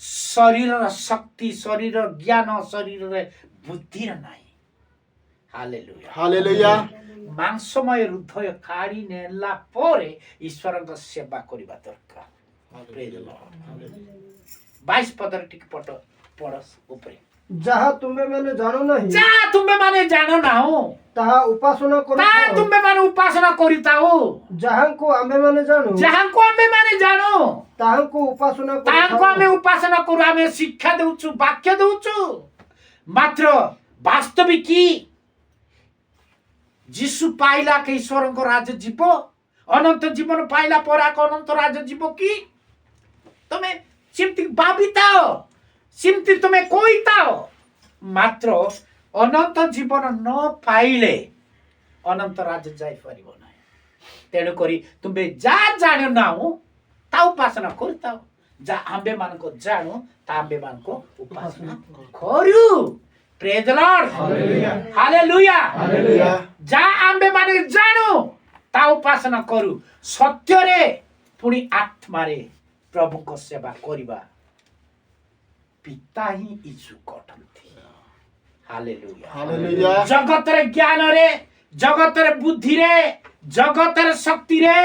ଶରୀରର ଶକ୍ତି, ଶରୀରର ଜ୍ଞାନ, ଶରୀରରେ ବୁଦ୍ଧିରେ ନାହିଁ। ହାଲେଲୁୟା।
ହାଲେଲୁୟା।
ମାଂସମୟ ହୃଦୟ କାଢି ନେଲା ପରେ ଈଶ୍ୱରଙ୍କ ସେବା କରିବା ଦରକାର। ପ୍ରେଜ୍ ଦ ଲର୍ଡ। 22 ପଦରେ ଟିକେ ପଢ ଉପରେ।
ଯାହା ତୁମେମାନେ ଜାଣୁ ନାହିଁ
ଯାହା ତୁମେ ମାନେ ଜାଣ ନାହୁ
ତାହା ଉପାସନା
ତାହା
କରୁଥାଅ।
ତୁମେ ମାନେ ଉପାସନା କରିଥାଉ।
ଯାହାଙ୍କୁ ଆମେମାନେ ଜାଣୁ
ଯାହାଙ୍କୁ ଆମେ ମାନେ ଜାଣୁ
ତାହାଙ୍କୁ ଉପାସନା
ତାହାଙ୍କୁ ଆମେ
କରୁଥାଉ।
ଉପାସନା କରୁ। ଆମେ ଶିକ୍ଷା ଦେଉଛୁ, ବାକ୍ୟ ଦେଉଛୁ। ମାତ୍ର ବାସ୍ତବିକ ଯୀଶୁ ପାଇଲା କି ଈଶ୍ୱରଙ୍କ ରାଜ ଯିବ? ଅନନ୍ତ ଜୀବନ ପାଇଲା ପରେ ଅନନ୍ତ ରାଜ ଯିବ କି? ତମେ ସେମିତି ଭାବିଥାଅ, ସେମିତି ତମେ କହିଥାଅ। ମାତ୍ର ଅନନ୍ତ ଜୀବନ ନ ପାଇଲେ ଅନନ୍ତ ରାଜ ଯାଇପାରିବ ନାହିଁ। ତେଣୁକରି ତୁମେ ଯାହା ଜାଣୁ ନାହୁଁ ତା ଉପାସନା କରିଥାଉ। ଯାହା ଆମ୍ଭେ ମାନଙ୍କୁ ଜାଣୁ ତା ଆମ୍ଭେ ମାନଙ୍କୁ ଉପାସନା କରୁ। ପ୍ରେଜ୍ ଦ ଲର୍ଡ। ହାଲେଲୁୟା।
ହାଲେଲୁୟା।
ଯାହା ଆମ୍ଭେ ମାନେ ଜାଣୁ ତା ଉପାସନା କରୁ। ସତ୍ୟରେ ପୁଣି ଆତ୍ମାରେ ପ୍ରଭୁଙ୍କ ସେବା କରିବା। ପିତା ହିଁ ଈଶୁ କଟନ୍ତି। ହାଲେଲୁୟା।
ହାଲେଲୁୟା।
ଜଗତରେ ଜ୍ଞାନରେ, ଜଗତରେ ବୁଦ୍ଧିରେ, ଜଗତରେ ଶକ୍ତିରେ,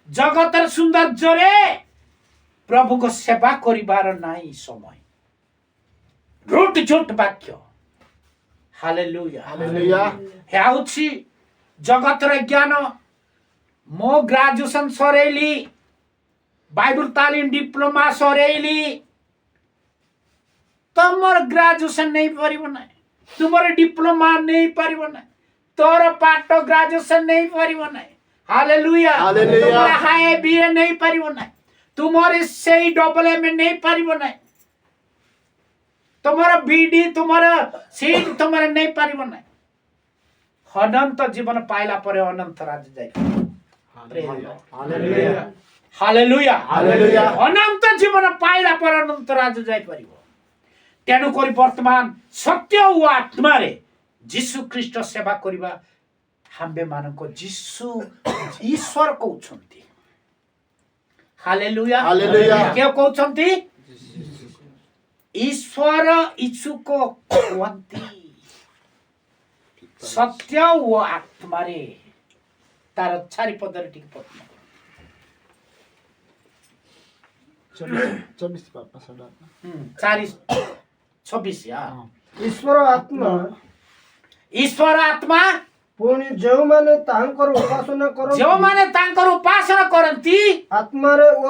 ଜଗତରେ ସୌନ୍ଦର୍ଯ୍ୟରେ ପ୍ରଭୁଙ୍କ ସେବା କରିବାର ନାହିଁ ସମୟ। ରୁଟ ଝୁଟ ବାକ୍ୟ। ହାଲେଲୁୟା।
ହାଲେଲୁୟା।
ହେଉଛି ଜଗତର ଜ୍ଞାନ। ମୁଁ ଗ୍ରାଜୁଏସନ ସରେଇଲି, ବାଇବଲ ତାଲିମ ଡିପ୍ଲୋମା ସରେଇଲି। ତମର ଗ୍ରାଜୁଏସନ ନେଇପାରିବ ନାହିଁ, ତୁମର ଡିପ୍ଲୋମା ନେଇପାରିବ ନାହିଁ, ତୋର ପାଠ ଗ୍ରାଜୁଏସନ ନେଇପାରିବ ନାହିଁ। ହାଲେଲୁୟା।
ହାଲେଲୁୟା।
ତୁମର ହାଏ ବିଏ ନେଇପାରିବ ନାହିଁ, ତୁମର ସେଇ ଡବଲ ଏମ ନେଇପାରିବ ନାହିଁ, ତୁମର ବିଡି, ତୁମର ସିଟ୍ ତୁମର ନେଇପାରିବ ନାହିଁ। ଅନନ୍ତ ଜୀବନ ପାଇଲା ପରେ ଅନନ୍ତ ରାଜ ଯାଇ।
ହାଲେଲୁୟା।
ହାଲେଲୁୟା।
ହାଲେଲୁୟା।
ଅନନ୍ତ ଜୀବନ ପାଇଲା ପରେ ଅନନ୍ତ ରାଜ ଯାଇପାରିବ। ତେଣୁକରି ବର୍ତ୍ତମାନ ସତ୍ୟ ଓ ଆତ୍ମାରେ ଯୀଶୁ ଖ୍ରୀଷ୍ଟ ସେବା କରିବା आम्भे मानको जीसु ईश्वर कहउछन्ति हालेलुया
हालेलुया।
के कहउछन्ति ईश्वर इच्छुको कुहन्ति सत्य ओ आत्मारे तार चारि पदरे ठीक पत्न
24 पापा सडा
4:26
ଈଶ୍ୱର ଆତ୍ମା ପୁଣି ଯେଉଁମାନେ ତାଙ୍କର ଉପାସନା କରନ୍ତି
ଯେଉଁମାନେ ତାଙ୍କର ଉପାସନା କରନ୍ତି
ଆତ୍ମାରେ ଓ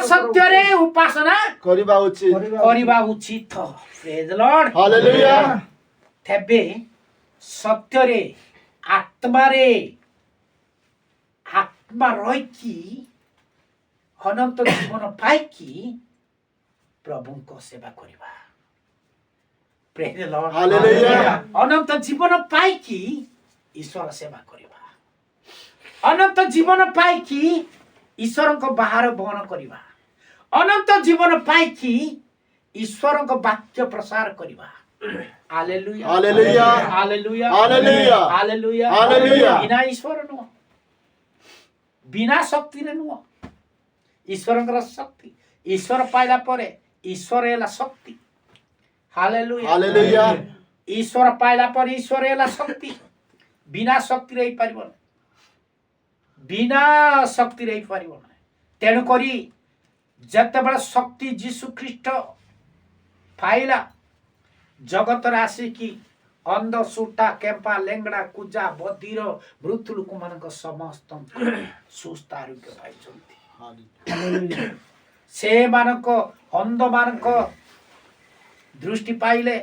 ସତ୍ୟରେ
ଉପାସନା
କରିବା ଉଚିତ।
କରିବା ଉଚିତ ପ୍ରେଜ୍ ଦ ଲର୍ଡ
ହାଲେଲୁୟା।
ତେବେ ସତ୍ୟରେ ଆତ୍ମାରେ ଆତ୍ମା ରହିକି ଅନନ୍ତ ଜୀବନ ପାଇକି ପ୍ରଭୁଙ୍କ ସେବା କରିବା ପ୍ରେଜ୍ ଦ ଲର୍ଡ
ହାଲେଲୁୟା।
ଅନନ୍ତ ଜୀବନ ପାଇକି ଈଶ୍ୱର ସେବା କରିବା ଅନନ୍ତ ଜୀବନ ପାଇକି ଈଶ୍ୱରଙ୍କ ବାହାର ବହନ କରିବା ଅନନ୍ତ ଜୀବନ ପାଇକି ଈଶ୍ୱରଙ୍କ ବାକ୍ୟ ପ୍ରସାର କରିବା hallelujah
hallelujah.
Hallelujah
hallelujah.
Hallelujah
hallelujah.
ବିନା ଈଶ୍ୱର ନୁହଁ ବିନା ଶକ୍ତିରେ ନୁହଁ ଈଶ୍ୱରଙ୍କର ଶକ୍ତି ଈଶ୍ୱର ପାଇଲା ପରେ ଈଶ୍ୱର ହେଲା ଶକ୍ତି ହାଲେଲୁୟା
ହାଲେଲୁୟା।
ଈଶ୍ୱର ପାଇଲା ପରେ ଈଶ୍ୱର ହେଲା ଶକ୍ତି ବିନା ଶକ୍ତିରେ ହେଇପାରିବ ନାହିଁ ବିନା ଶକ୍ତିରେ ହେଇପାରିବ ନାହିଁ ତେଣୁକରି ଯେତେବେଳେ ଶକ୍ତି ଯୀଶୁ ଖ୍ରୀଷ୍ଟ ପାଇଲା ଜଗତରେ ଆସିକି ଅନ୍ଧ ସୁଟା କେମ୍ପା ଲେଙ୍ଗଡ଼ା କୁଜା ବଧିର ମୃତ୍ୟୁ ଲୋକମାନଙ୍କ ସମସ୍ତଙ୍କୁ ସୁସ୍ଥ ଆରୋଗ୍ୟ ପାଇଛନ୍ତି ସେମାନଙ୍କ ଅନ୍ଧମାନଙ୍କ ଦୃଷ୍ଟି ପାଇଲେ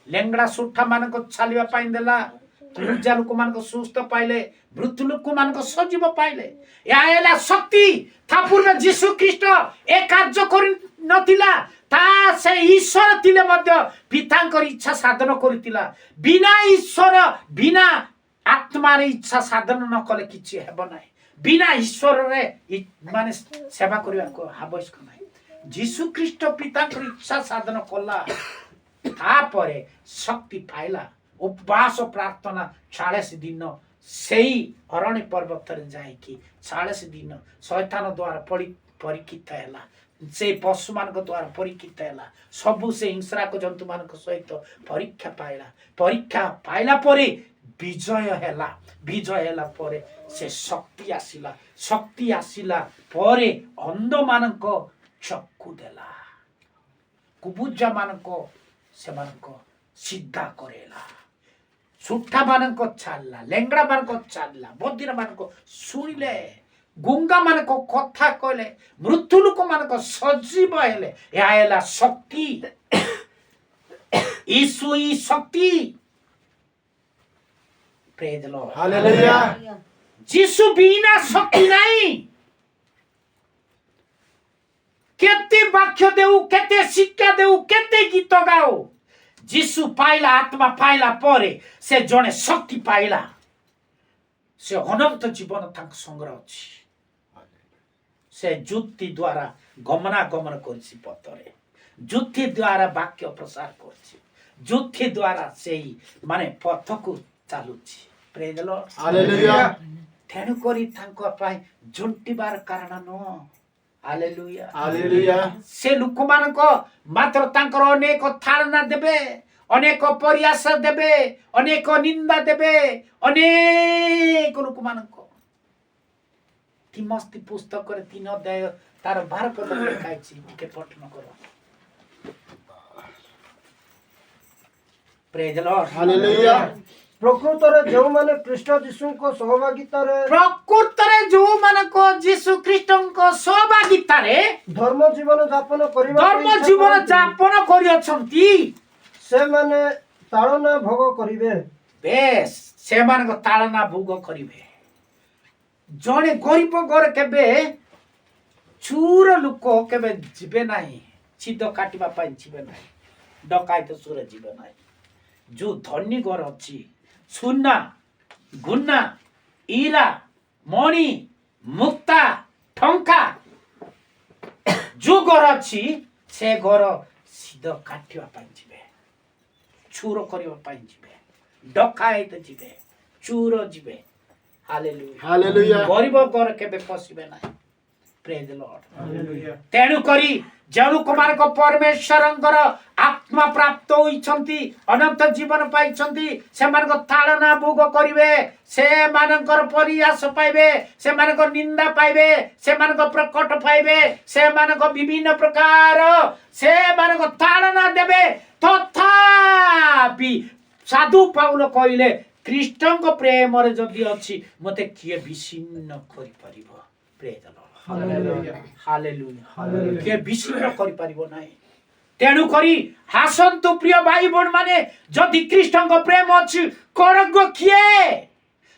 ଲେଙ୍ଗଡ଼ା ସୁଠା ମାନଙ୍କ ଚାଲିବା ପାଇଁ ଦେଲା ପୂଜା ଲୋକମାନଙ୍କ ସୁସ୍ଥ ପାଇଲେ ମୃତ୍ୟୁ ଲୋକମାନଙ୍କ ସଜୀବ ପାଇଲେ ଏହା ହେଲା ଶକ୍ତି ତା ପୂର୍ବେ ଯୀଶୁ ଖ୍ରୀଷ୍ଟ ଏ କାର୍ଯ୍ୟ କରି ନଥିଲା ତା ସେ ଈଶ୍ୱର ଥିଲେ ମଧ୍ୟ ପିତାଙ୍କର ଇଚ୍ଛା ସାଧନ କରିଥିଲା ବିନା ଈଶ୍ୱର ବିନା ଆତ୍ମାରେ ଇଚ୍ଛା ସାଧନ ନ କଲେ କିଛି ହେବ ନାହିଁ ବିନା ଈଶ୍ୱରରେ ମାନେ ସେବା କରିବାକୁ ଆବଶ୍ୟକ ନାହିଁ ଯୀଶୁ ଖ୍ରୀଷ୍ଟ ପିତାଙ୍କର ଇଚ୍ଛା ସାଧନ କଲା ତାପରେ ଶକ୍ତି ପାଇଲା ଉପବାସ ପ୍ରାର୍ଥନା 40 ଦିନ ସେଇ ଅରଣ୍ୟ ପର୍ବତରେ ଯାଇକି 40 ଦିନ ଶୈତାନ ଦ୍ୱାରା ପରୀକ୍ଷିତ ହେଲା ସେ ପଶୁମାନଙ୍କ ଦ୍ୱାରା ପରୀକ୍ଷିତ ହେଲା ସବୁ ସେ ହିଂସ୍ରାକ ଜନ୍ତୁମାନଙ୍କ ସହିତ ପରୀକ୍ଷା ପାଇଲା ପରେ ବିଜୟ ହେଲା ପରେ ସେ ଶକ୍ତି ଆସିଲା ପରେ ଅନ୍ଧମାନଙ୍କ ଚକ୍ଷୁ ଦେଲା କୁବୁଜା ମାନଙ୍କ ସେମାନଙ୍କ ସିଧା କରେଇଲା ସୁଠା ମାନଙ୍କ ଚାଲିଲା ଲେଙ୍ଗଡ଼ା ମାନଙ୍କ ଚାଲିଲା ବଧିର ମାନଙ୍କ ଶୁଣିଲେ ଗୁଙ୍ଗା ମାନଙ୍କ କଥା କହିଲେ ମୃତ୍ୟୁ ଲୋକ ମାନଙ୍କ ସଜୀବ ହେଲେ ଏହା ହେଲା ଶକ୍ତି ଈଶୁ ଇ ଶକ୍ତି ପ୍ରେଜ୍ ଦ ଲର୍ଡ
ହାଲେଲୁୟା।
ଯୀଶୁ ବିନା ଶକ୍ତି ନାହିଁ କେତେ ବାକ୍ୟ ଦେଉ କେତେ ଶିକ୍ଷା ଦେଉ କେତେ ଗୀତ ଗାଉ ଯୀଶୁ ପାଇଲା ଆତ୍ମା ପାଇଲା ପରେ ସେ ଜଣେ ଶକ୍ତି ପାଇଲା ସେ ଅନନ୍ତ ଜୀବନ ତାଙ୍କ ସଂଗ୍ରହ ଅଛି ସେ ଯୁକ୍ତି ଦ୍ୱାରା ଗମନାଗମନ କରିଛି ପଥରେ ଯୁକ୍ତି ଦ୍ୱାରା ବାକ୍ୟ ପ୍ରସାର କରିଛି ଯୁକ୍ତି ଦ୍ୱାରା ସେଇ ମାନେ ପଥକୁ ଚାଲୁଛି ପ୍ରେଜ୍ ଦ ଲର୍ଡ
ହାଲେଲୁୟା।
ତେଣୁକରି ତାଙ୍କ ପାଇଁ ଝୁଣ୍ଟିବାର କାରଣ ନୁହଁ ହାଲେଲୁୟା
ହାଲେଲୁୟା।
ସେ ଲୋକମାନଙ୍କ ମାତ୍ର ତାଙ୍କର ଅନେକ ଧାରଣା ଦେବେ ଅନେକ ପରିହାସ ଦେବେ ଅନେକ ନିନ୍ଦା ଦେବେ ଅନେକ ଲୋକମାନଙ୍କ ତିମୋଥୀ ପୁସ୍ତକରେ 3 ଅଧ୍ୟାୟ ତାର 12 ପଦ ଲେଖା ହେଇଛି ଟିକେ ପଠନ କର ପ୍ରେଜ୍ ଦ ଲର୍ଡ
ହାଲେଲୁୟା।
ପ୍ରକୃତରେ ଯେଉଁମାନେ ଖ୍ରୀଷ୍ଟ ଯୀଶୁଙ୍କ ସହଭାଗିତାରେ ଧର୍ମ ଜୀବନ ଯାପନ
କରିଅଛନ୍ତି
ସେମାନେ ତାଳନା ଭୋଗ କରିବେ
ବେଶ ସେମାନଙ୍କ ତାଳନା ଭୋଗ କରିବେ ଜଣେ ଗରିବ ଘରେ କେବେ ଚୋର ଲୋକ କେବେ ଯିବେ ନାହିଁ ଛିଦ କାଟିବା ପାଇଁ ଯିବେ ନାହିଁ ଡକାୟତ ଚୋର ଯିବେ ନାହିଁ ଯୋଉ ଧନୀ ଘର ଅଛି ସୁନା ଗୁନା ଇରା ମଣି ମୁକ୍ତା ଟଙ୍କା ଯୋଉ ଘର ଅଛି ସେ ଘର ସିଧ କାଟିବା ପାଇଁ ଯିବେ ଚୋର କରିବା ପାଇଁ ଯିବେ डकायत जीवे चोर जीवे हालेलुया
हालेलुया
गरीब घर केबे पसिबे नाही प्रेज द लॉर्ड तेणु करी जनु कुमार को परमेश्वरंकर आत्मा प्राप्त होइछंती अनंत जीवन पाइछंती से मानको ताड़ना भोग करिवे से मानकर परिहास पाइबे से मानको निंदा पाइबे से मानको प्रकट पाइबे से मानको विभिन्न प्रकार से मानको ताड़ना देबे तथापि साधु पाउल कहिले ख्रीष्टन को प्रेम रे जदि अछि मते किए विचिन्न करि परिबो प्रेज द लॉर्ड हालेलुया के विचिन्न करि परिबो नाही तेणु करी हासंतु प्रिय भाई बहन माने जदि ख्रीष्टन को प्रेम अछि करग किए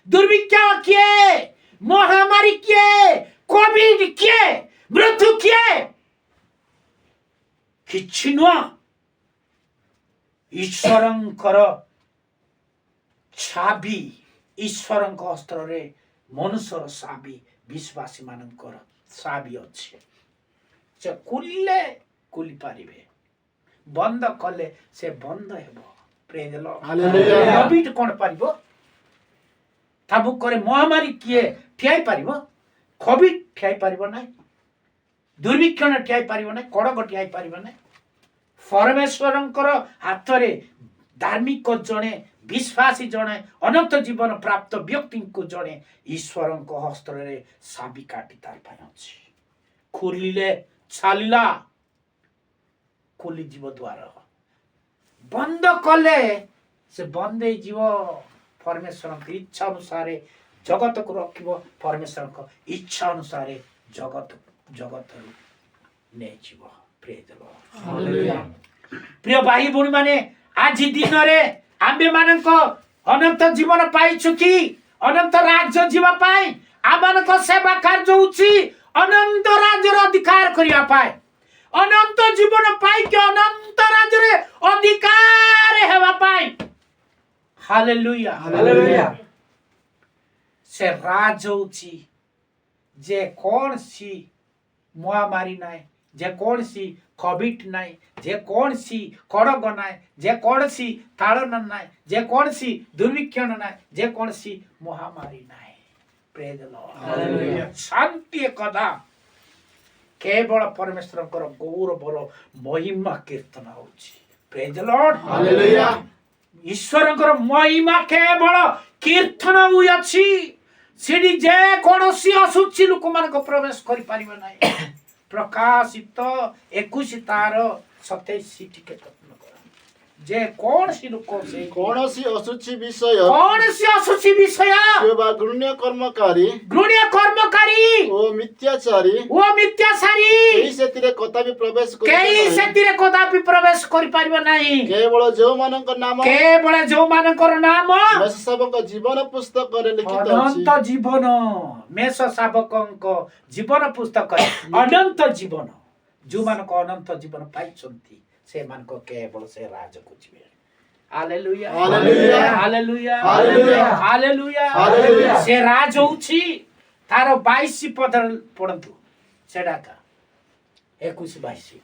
दुर्भिक्ष किए महामारी किए कोविड किए मृत्यु किए किछि नुआ ईश्वरंकर छाबी ईश्वरंक अस्त्र रे मनुष्यर छाबी विश्वासी मानकर छाबी अछि से कुल्ले कुली पारिबे बंद कले से बंद हेबो प्रेज लॉर्ड
हालेलुया
कोविड कोन पारिबो ताबु करे महामारी किए ठियाई पारिबो कोविड ठियाई पारिबो नै दुर्भिक्षण ठियाई पारिबो नै कड़क ठियाई पारिबो नै परमेश्वरंकर हाथ रे धार्मिक जणे विश्वासी जणे अनंत जीवन प्राप्त व्यक्ति को जणे ईश्वरंक हस्त्र रे साबी काटी तार पाइ अछि खुलिले छालिला खुली जीव द्वार बंद कले से बंद जीव परमेश्वर इच्छा अनुसार जगत को रखिबो परमेश्वर इच्छा अनुसार जगत जगत ने जीव प्रेज द लॉर्ड
हालेलुया
प्रिय भाई भଉଣୀ माने आज दिन रे आम्बे मानक अनंत जीवन पाइछु कि अनंत राज्य जीव पाई आमानक सेवा कार्य उची अनंत राज्यर अधिकार करिया पाए अनंत जीवन पाई के अनंत राज्य रे अधिकार हेवा पाई हालेलुया
हालेलुया
से राज उची जे कौन सी महामारी नाय जे कौन सी कोविड नाय जे कौन सी कड़क नाय जे कौन सी ताड़न नाय जे कौन सी दुर्भिक्षण नाय जे कौन सी महामारी नाय प्रेज द लॉर्ड
हालेलुया
शांति कदा केवल परमेश्वर गौरवर महिमा कीर्तन होची प्रेज द लॉर्ड
हालेलुया
ईश्वरଙ୍କର महिमा केवल कीर्तन हुई अछि सिडी जे कोनोसी असुचि लोक मानक प्रवेश करि परिबे नै प्रकाशित 21 तार 27 टिके तत्न कर जे कौन सी लोक से
कौनसी असुचि विषय
कौन सी असुचि विषय
केवल घृण्य कर्मकारी ओ मिथ्याचारी
केही
सेतिरे कदापि प्रवेश
प्रवेश करि परिबे नाही
केवल जो मानक नाम मेष शावक जीवन पुस्तक रे लिखित अछि
अनंत जीवन मेष शावकंक जीवन पुस्तक अनंत जीवन जो मानक अनंत जीवन पाइछंती से मानक केवल से राज को जीवे hallelujah
hallelujah
hallelujah
hallelujah
hallelujah
hallelujah
से राज होछि तार 22 पद पढन्तु सेडा का 21 22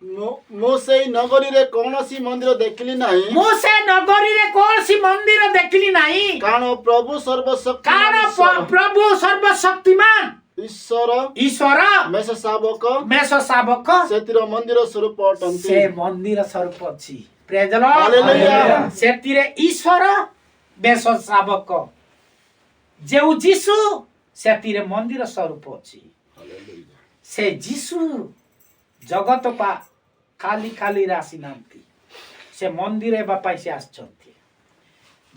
मो सेई नगरी रे कोनोसी मंदिर देखली नाही
मोसे नगरी रे कोनसी मंदिर देखली नाही
कारण प्रभु
सर्वशक्तिमान ईश्वर
मेष शावक सेतिर मंदिर स्वरूप अटंती
से मंदिर स्वरूप अछि प्रेज द लॉर्ड
हालेलुया
सेतिरे ईश्वर मेष शावक जेउ जीसु सेतिरे मंदिर स्वरूप अछि से जीसु जगत पा खाली खाली राशि नांती से मंदिर एबा पाइसे आछंती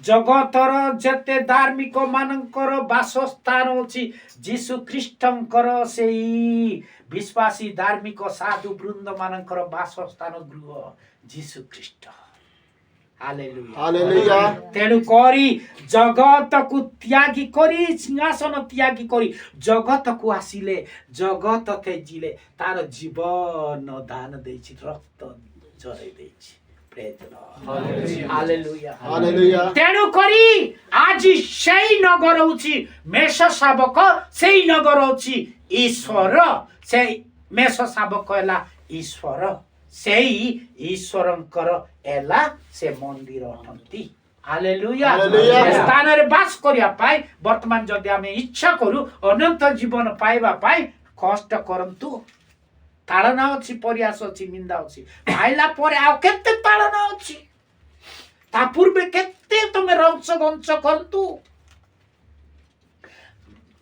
जगतर जते धार्मिक मानकर वासस्थान अछि जीसु ख्रीष्टंकर सेई विश्वासी धार्मिक साधु वृंद मानकर वासस्थान गृह जीसु ख्रीष्ट हालेलुया
हालेलुया
तेणु करी जगत को त्यागी करी सिंहासन त्यागी करी जगत को आसिले जगत तेजिले तार जीवन दान देछि रक्त जरै देछि praise the Lord hallelujah
hallelujah
तेणु करी आज सेई नगर होछि मेष शावक सेई नगर होछि ईश्वर सेई मेष शावक एला ईश्वर सेई ईश्वरंकर एला से मंदिर अटंती हालेलुया
हालेलुया।
से स्थान रे बास करिया पाई वर्तमान जदि आमे इच्छा करू अनंत जीवन पाइबा पाई कष्ट करंतु ताड़ना अछि प्रयास अछि निंदा अछि पाइला परे आ केते ताड़ना अछि ता पूर्वे केते तमे रंच गंच करंतु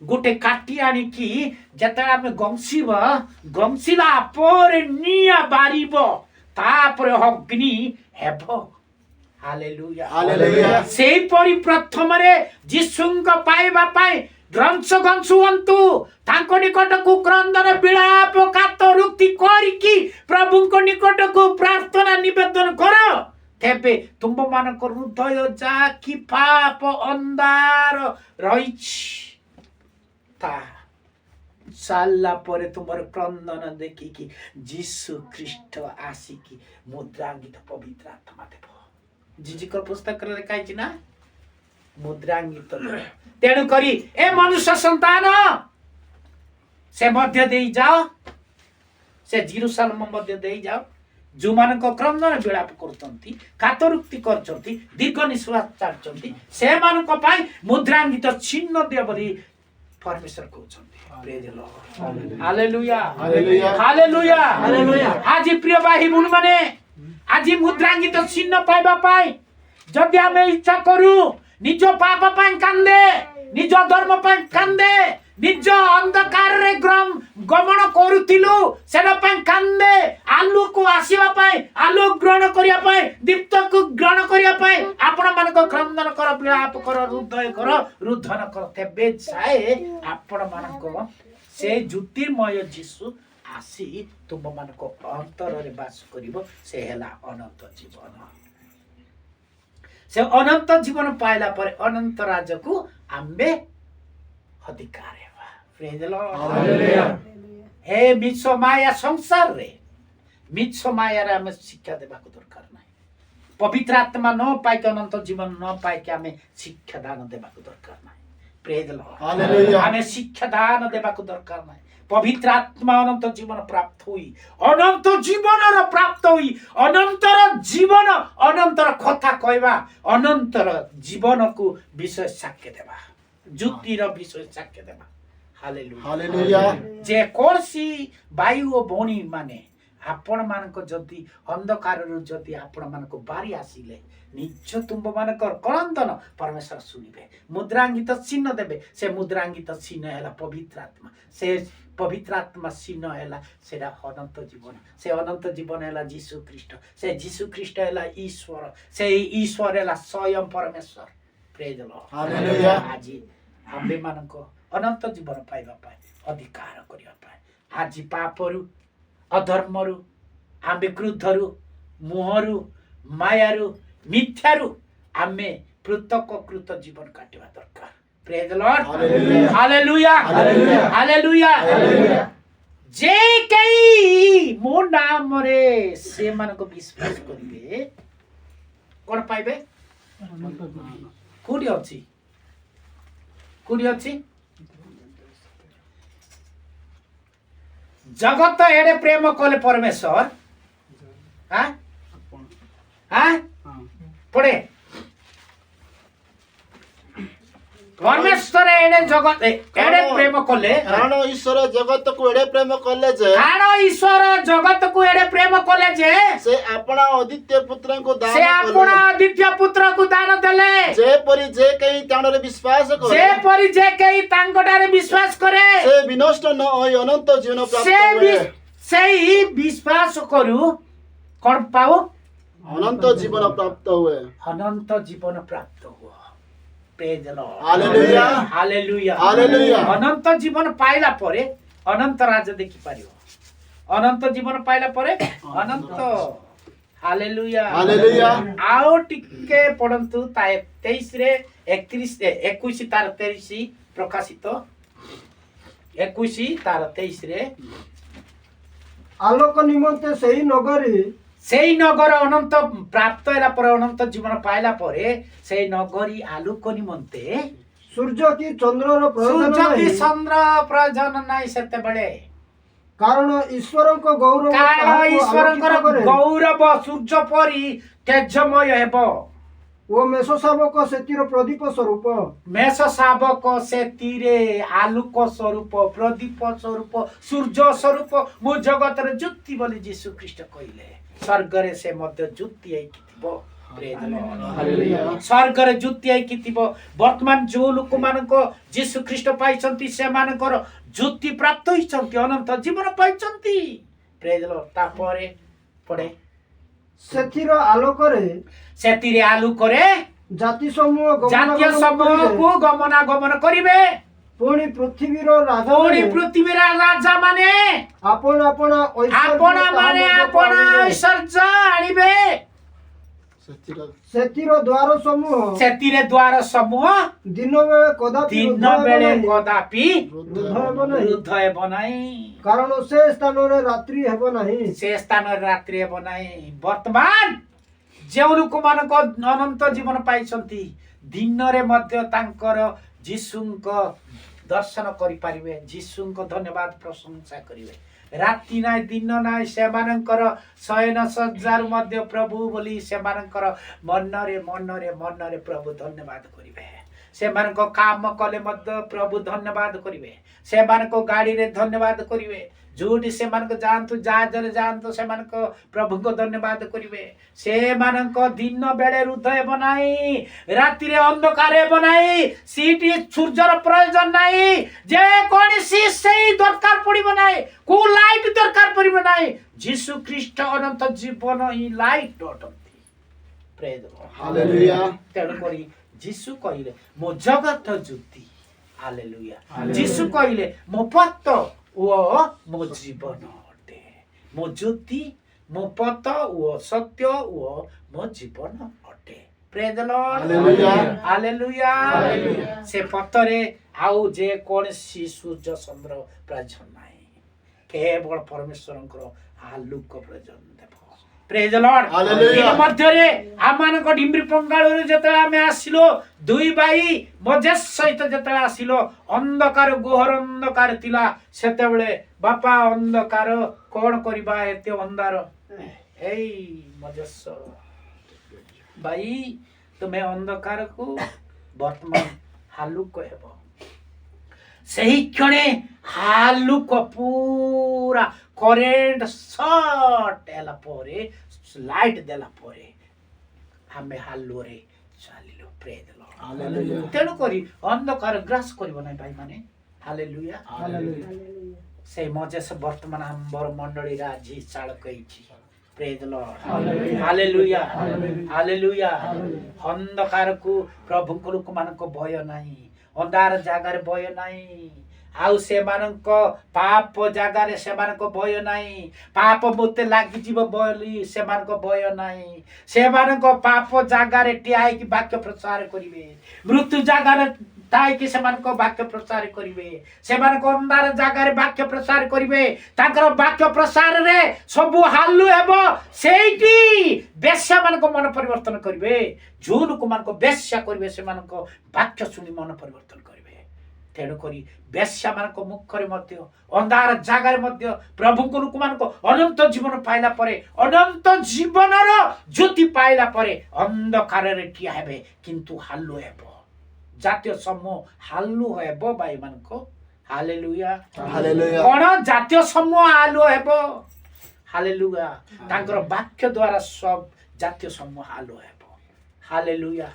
गोटे काटी आनी की जतरा आमे गंसीबा गंसीला परे निया बारिबो तापरे अग्नि हेबो हालेलुया
हालेलुया।
सेई परि प्रथम रे जिसुंग पाइबा पाई ग्रंथ गंसुवंतु तांको निकट को क्रंदन विलाप कातरुक्ति करिकी प्रभु को निकट को प्रार्थना निवेदन करो तेबे तुम मान को हृदय जा कि पाप अंधार रहिछि ता साला परे तुमर क्रंदन देखिकी जीसु ख्रीष्ट आसिकी मुद्रांकित पवित्र आत्मा देव जीजीकर पुस्तक रे लिखा है ना मुद्रांकित तेणु करी ए मनुष्य संतान से मध्य दे जाओ से जेरूशलेम मध्य दे जाओ जो मान क्रंदन विलाप करचंती कातरुक्ति करचंती दीर्घ निश्वास छाड़चंती से मान को पाई मुद्रांकित चिन्ह दे बोली परमेश्वर कहउचंती praise the Lord hallelujah
hallelujah.
Hallelujah
hallelujah.
आज प्रिय भाई भूल माने आज मुद्रांकित चिन्ह पाइबा पाई जदि आमे इच्छा करू निज पाप पाई कांदे निज धर्म पाई कांदे निज अंधकार रे गमन करूतिलु सेना पाई कांदे आलू को आसीबा पाई आलू ग्रहण करिया पाई दीप्त को ग्रहण करिया पाई आपण मान को क्रंदन कर विलाप कर हृदय कर रुद्धन कर तेबे जाए आपण मान को से ज्योतिर्मय जीसु आसी तुम मान को अंतर रे वास करिवो से हेला अनंत जीवन से अनंत जीवन पाइला पर अनंत राज्य को आम्बे अधिकार हेबा प्रेज द
हालेलुया।
लॉर्ड हे मिछो माया संसार रे मिछो माया रे हमें शिक्षा देबा को दरकार नाही पवित्र आत्मा न पाई के अनंत जीवन न पाई के हमें शिक्षा दान देबा को दरकार नाही प्रेज द लॉर्ड
हालेलुया।
हमें शिक्षा दान देबा को दरकार नाही पवित्र आत्मा अनंत जीवन प्राप्त हुई अनंत जीवन प्राप्त हुई अनंतर जीवन अनंतर कथा कहवा अनंतर जीवन को विषय साक्ष्य देवा ज्योतिर विषय साक्ष्य देवा हालेलुया
हालेलुया।
जे कोर्सी वायु ओ भौणी माने आपण मानक जदि अंधकार जदि आपण मानक बारी आसिले निज तुम मानक क्रंदन परमेश्वर सुनिबे मुद्रांकित चिन्ह देबे से मुद्रांकित चिन्ह हैला पवित्र आत्मा से पवित्र आत्मा चिन्ह हैला सेरा अनंत जीवन से अनंत जीवन हैला जीसु ख्रीष्ट हैला ईश्वर से ईश्वर हैला स्वयं परमेश्वर प्रेज द लॉर्ड
हालेलुया।
आज आम्बे मानक अनंत जीवन पाइबा पाए अधिकार करिया पाए आज पापरु अधर्मरु आम्बे क्रोधरु मोहरु मायारु मिथ्यारु आमे पृथककृत जीवन काटिबा दरकार praise the Lord
hallelujah.
Hallelujah
hallelujah.
Hallelujah जे कई मो नाम रे से मान को विश्वास करिवे कोन पाइबे कोडी अछि जगत एडे प्रेम कले परमेश्वर हाँ हाँ पढ़े परमेश्वर एडे जगत एडे प्रेम कले
कारण ईश्वर जगत को एडे प्रेम कले जे
कारण ईश्वर जगत को एडे प्रेम कले जे
से अपना अद्वितीय पुत्र को दान
से अपना द्वितीय पुत्र को दान देले
जे परि जे कहीं ताणरे विश्वास करे
जे परि जे कई तांगटारे विश्वास करे
से विनष्ट न होई अनंत जीवन प्राप्त हुए
से विश्वास करू कोन पाओ
अनंत जीवन प्राप्त हुए
अनंत जीवन प्राप्त हो praise the Lord
hallelujah.
Hallelujah
hallelujah.
अनंत जीवन पाइला परे अनंत राज्य देखि पारियो अनंत जीवन पाइला परे अनंत हालेलुया
हालेलुया।
आओ टिके पढन्तु ताए 23 रे 31 21 तार 23 प्रकाशित 21 तार 23 रे
आलोक निमंते सेही नगरी
सेई नगर अनंत प्राप्त होला पर अनंत जीवन पाइला परे सेई नगरी आलोक निमंते
सूर्य की चंद्रर प्रयोजन
सूर्य की
नाही
चंद्र प्रयोजन नाही सेते बेले
कारण ईश्वरଙ୍କ गौरव
कारण
ताहाକୁ
ईश्वरଙ୍କର
आलोकित करे।
गौरव सूर्य परी तेजमय हेबो
ଓ ମେଷ ଶାବକ ସେଥିର ପ୍ରଦୀପ ସ୍ୱରୂପ।
ମେଷ ଶାବକ ସେଥିରେ ଆଲୋକ ସ୍ୱରୂପ, ପ୍ରଦୀପ ସ୍ୱରୂପ, ସୂର୍ଯ୍ୟ ସ୍ୱରୂପ, ମୁଁ ଜଗତର ଜ୍ୟୋତି ବୋଲି ଯୀଶୁ ଖ୍ରୀଷ୍ଟ କହିଲେ। ସ୍ୱର୍ଗରେ ସେ ମଧ୍ୟ ଜ୍ୟୋତି ହେଇକି ଥିବ। ସ୍ୱର୍ଗରେ ଜ୍ୟୋତି ହେଇକି ଥିବ। ବର୍ତ୍ତମାନ ଯୋଉ ଲୋକମାନଙ୍କ ଯୀଶୁ ଖ୍ରୀଷ୍ଟ ପାଇଛନ୍ତି ସେମାନଙ୍କର ଜ୍ୟୋତି ପ୍ରାପ୍ତ ହେଇଛନ୍ତି, ଅନନ୍ତ ଜୀବନ ପାଇଛନ୍ତି। ତାପରେ ପଡେ
ସେଥିର ଆଲୋକରେ ଜାତି ସମୂହ
ଜାତୀୟ ସମୂହକୁ ଗମନାଗମନ କରିବେ।
ପୁଣି ପୃଥିବୀର
ରାଜା ମାନେ
ଆପଣ
ଐଶ୍ୱର୍ଯ୍ୟ ଆଣିବେ।
ସେଥିର ଦ୍ୱାର ସମୂହ ଦିନ ବେଳେ
କଦାପି
ବୃଦ୍ଧ
ହେବ ନାହିଁ,
କାରଣ ସେ ସ୍ଥାନରେ ରାତ୍ରି ହେବ ନାହିଁ।
ବର୍ତ୍ତମାନ ଯେଉଁ ଲୋକମାନଙ୍କ ଅନନ୍ତ ଜୀବନ ପାଇଛନ୍ତି ଦିନରେ ମଧ୍ୟ ତାଙ୍କର ଯୀଶୁଙ୍କ ଦର୍ଶନ କରିପାରିବେ, ଯୀଶୁଙ୍କ ଧନ୍ୟବାଦ ପ୍ରଶଂସା କରିବେ। ରାତି ନାହିଁ ଦିନ ନାହିଁ ସେମାନଙ୍କର ଶୟନ ସଜ୍ଜାରୁ ମଧ୍ୟ ପ୍ରଭୁ ବୋଲି ସେମାନଙ୍କର ମନରେ ପ୍ରଭୁ ଧନ୍ୟବାଦ କରିବେ। ସେମାନଙ୍କ କାମ କଲେ ମଧ୍ୟ ପ୍ରଭୁ ଧନ୍ୟବାଦ କରିବେ। ସେମାନଙ୍କ ଗାଡ଼ିରେ ଧନ୍ୟବାଦ କରିବେ। ଯୋଉଠି ସେମାନଙ୍କ ଯାଆନ୍ତୁ, ଜାହାଜରେ ଯାଆନ୍ତୁ, ସେମାନଙ୍କ ପ୍ରଭୁଙ୍କ ଧନ୍ୟବାଦ କରିବେ। ସେମାନଙ୍କ ଦିନ ବେଳେ ହୃଦୟ ହେବ ନାହିଁ, ରାତିରେ ଅନ୍ଧକାର ହେବ ନାହିଁ, ସେଠି ସୂର୍ଯ୍ୟର ପ୍ରୟୋଜନ ନାହିଁ, ଯେ କୌଣସି ସେଇ ଦରକାର ପଡ଼ିବ ନାହିଁ, କୋଉ ଲାଇଟ୍ ଦରକାର ପଡ଼ିବ ନାହିଁ। ଯୀଶୁ ଖ୍ରୀଷ୍ଟ ଅନନ୍ତ ଜୀବନ ହିଁ ଲାଇଟ୍ ଅଟନ୍ତି। ତେଣୁକରି ଯୀଶୁ କହିଲେ ମୋ ଜଗତ ଜ୍ୟୋତି। ହାଲେଲୁୟା। ଯୀଶୁ କହିଲେ ମୋ ପଥ ଓ ମୋ ଜୀବନ ଅଟେ। ମୋ ଜ୍ୟୋତି, ମୋ ପଥ ଓ ସତ୍ୟ ଓ ମୋ ଜୀବନ ଅଟେ। ପ୍ରେଜ୍ ଦ ଲର୍ଡ। ହାଲେଲୁୟା। ସେ ପଥରେ ଆଉ ଯେ କୌଣସି ସୂର୍ଯ୍ୟ ଚନ୍ଦ୍ର ପ୍ରୟୋଜନ ନାହିଁ, କେବଳ ପରମେଶ୍ୱରଙ୍କର ଆଲୋକ ପ୍ରୟୋଜନ ଦେବ। ପ୍ରେଜ୍ ଦ ଲର୍ଡ। ମଧ୍ୟରେ ଆମମାନଙ୍କ ଡିମ୍ରି ପଙ୍ଗାଳରୁ ଯେତେବେଳେ ଆମେ ଆସିଲୁ, ଦୁଇ ଭାଇ ମଜେସ୍ ସହିତ ଯେତେବେଳେ ଆସିଲୁ, ଅନ୍ଧକାର ଘୋର ଅନ୍ଧକାର ଥିଲା। ସେତେବେଳେ ବାପା ଅନ୍ଧକାର କଣ କରିବା, ଏତେ ଅନ୍ଧାର। ଏଇ ମଜେସ୍ ଭାଇ ତୁମେ ଅନ୍ଧକାରକୁ ବର୍ତ୍ତମାନ ହାଲୁକ ହେବ। ସେହି କ୍ଷଣେ ହାଲୁକ ପୁରା କରେଣ୍ଟ ସଟ୍ ହେଲା ପରେ, ଲାଇଟ୍ ଦେଲା ପରେ ଆମେ ହାଲୁଅରେ ଚାଲିଲୁ। ପ୍ରେଜ୍ ଦ ଲର୍ଡ। ତେଣୁକରି ଅନ୍ଧକାର ଗ୍ରାସ କରିବ ନାହିଁ ଭାଇମାନେ। ହାଲେଲୁୟା। ସେଇ ମଜେସ୍ ବର୍ତ୍ତମାନ ଆମ୍ବର ମଣ୍ଡଳୀର ଆଜି ଚାଳକ ହେଇଛି। ପ୍ରେଜ୍ ଦ ଲର୍ଡ। ହାଲେଲୁୟା। ହାଲେଲୁୟା। ଅନ୍ଧକାରକୁ ପ୍ରଭୁଙ୍କ ଲୋକମାନଙ୍କ ଭୟ ନାହିଁ, ଅନ୍ଧାର ଜାଗାରେ ଭୟ ନାହିଁ, ଆଉ ସେମାନଙ୍କ ପାପ ଜାଗାରେ ସେମାନଙ୍କ ଭୟ ନାହିଁ। ପାପ ମୋତେ ଲାଗିଯିବ ବୋଲି ସେମାନଙ୍କ ଭୟ ନାହିଁ। ସେମାନଙ୍କ ପାପ ଜାଗାରେ ଠିଆ ହେଇକି ବାକ୍ୟ ପ୍ରଚାର କରିବେ, ମୃତ୍ୟୁ ଜାଗାରେ ଥାଇକି ସେମାନଙ୍କ ବାକ୍ୟ ପ୍ରଚାର କରିବେ, ସେମାନଙ୍କ ଅନ୍ଧାର ଜାଗାରେ ବାକ୍ୟ ପ୍ରଚାର କରିବେ। ତାଙ୍କର ବାକ୍ୟ ପ୍ରସାରରେ ସବୁ ହାଲୁ ହେବ। ସେଇଠି ବେଶ୍ୟାମାନଙ୍କ ମନ ପରିବର୍ତ୍ତନ କରିବେ। ଯୋଉ ଲୋକମାନଙ୍କ ବେଶ୍ୟା କରିବେ ସେମାନଙ୍କ ବାକ୍ୟ ଶୁଣି ମନ ପରିବର୍ତ୍ତନ କରିବେ। ତେଣୁକରି ବେଶ୍ୟାମାନଙ୍କ ମୁଖରେ ମଧ୍ୟ, ଅନ୍ଧାର ଜାଗାରେ ମଧ୍ୟ ପ୍ରଭୁଙ୍କ ଲୋକମାନଙ୍କ ଅନନ୍ତ ଜୀବନ ପାଇଲା ପରେ, ଅନନ୍ତ ଜୀବନର ଜ୍ୟୋତି ପାଇଲା ପରେ ଅନ୍ଧକାରରେ ଠିଆ ହେବେ, କିନ୍ତୁ ହାଲୁ ହେବ। ଜାତୀୟ ସମୂହ ହାଲୁ ହେବ ଭାଇମାନଙ୍କ। ହାଲେଲୁୟା। କଣ ଜାତୀୟ ସମୂହ ହାଲୁ ହେବ? ହାଲେଲୁୟା। ତାଙ୍କର ବାକ୍ୟ ଦ୍ୱାରା ସବୁ ଜାତୀୟ ସମୂହ ହାଲୁ ହେବ। ହାଲେଲୁୟା।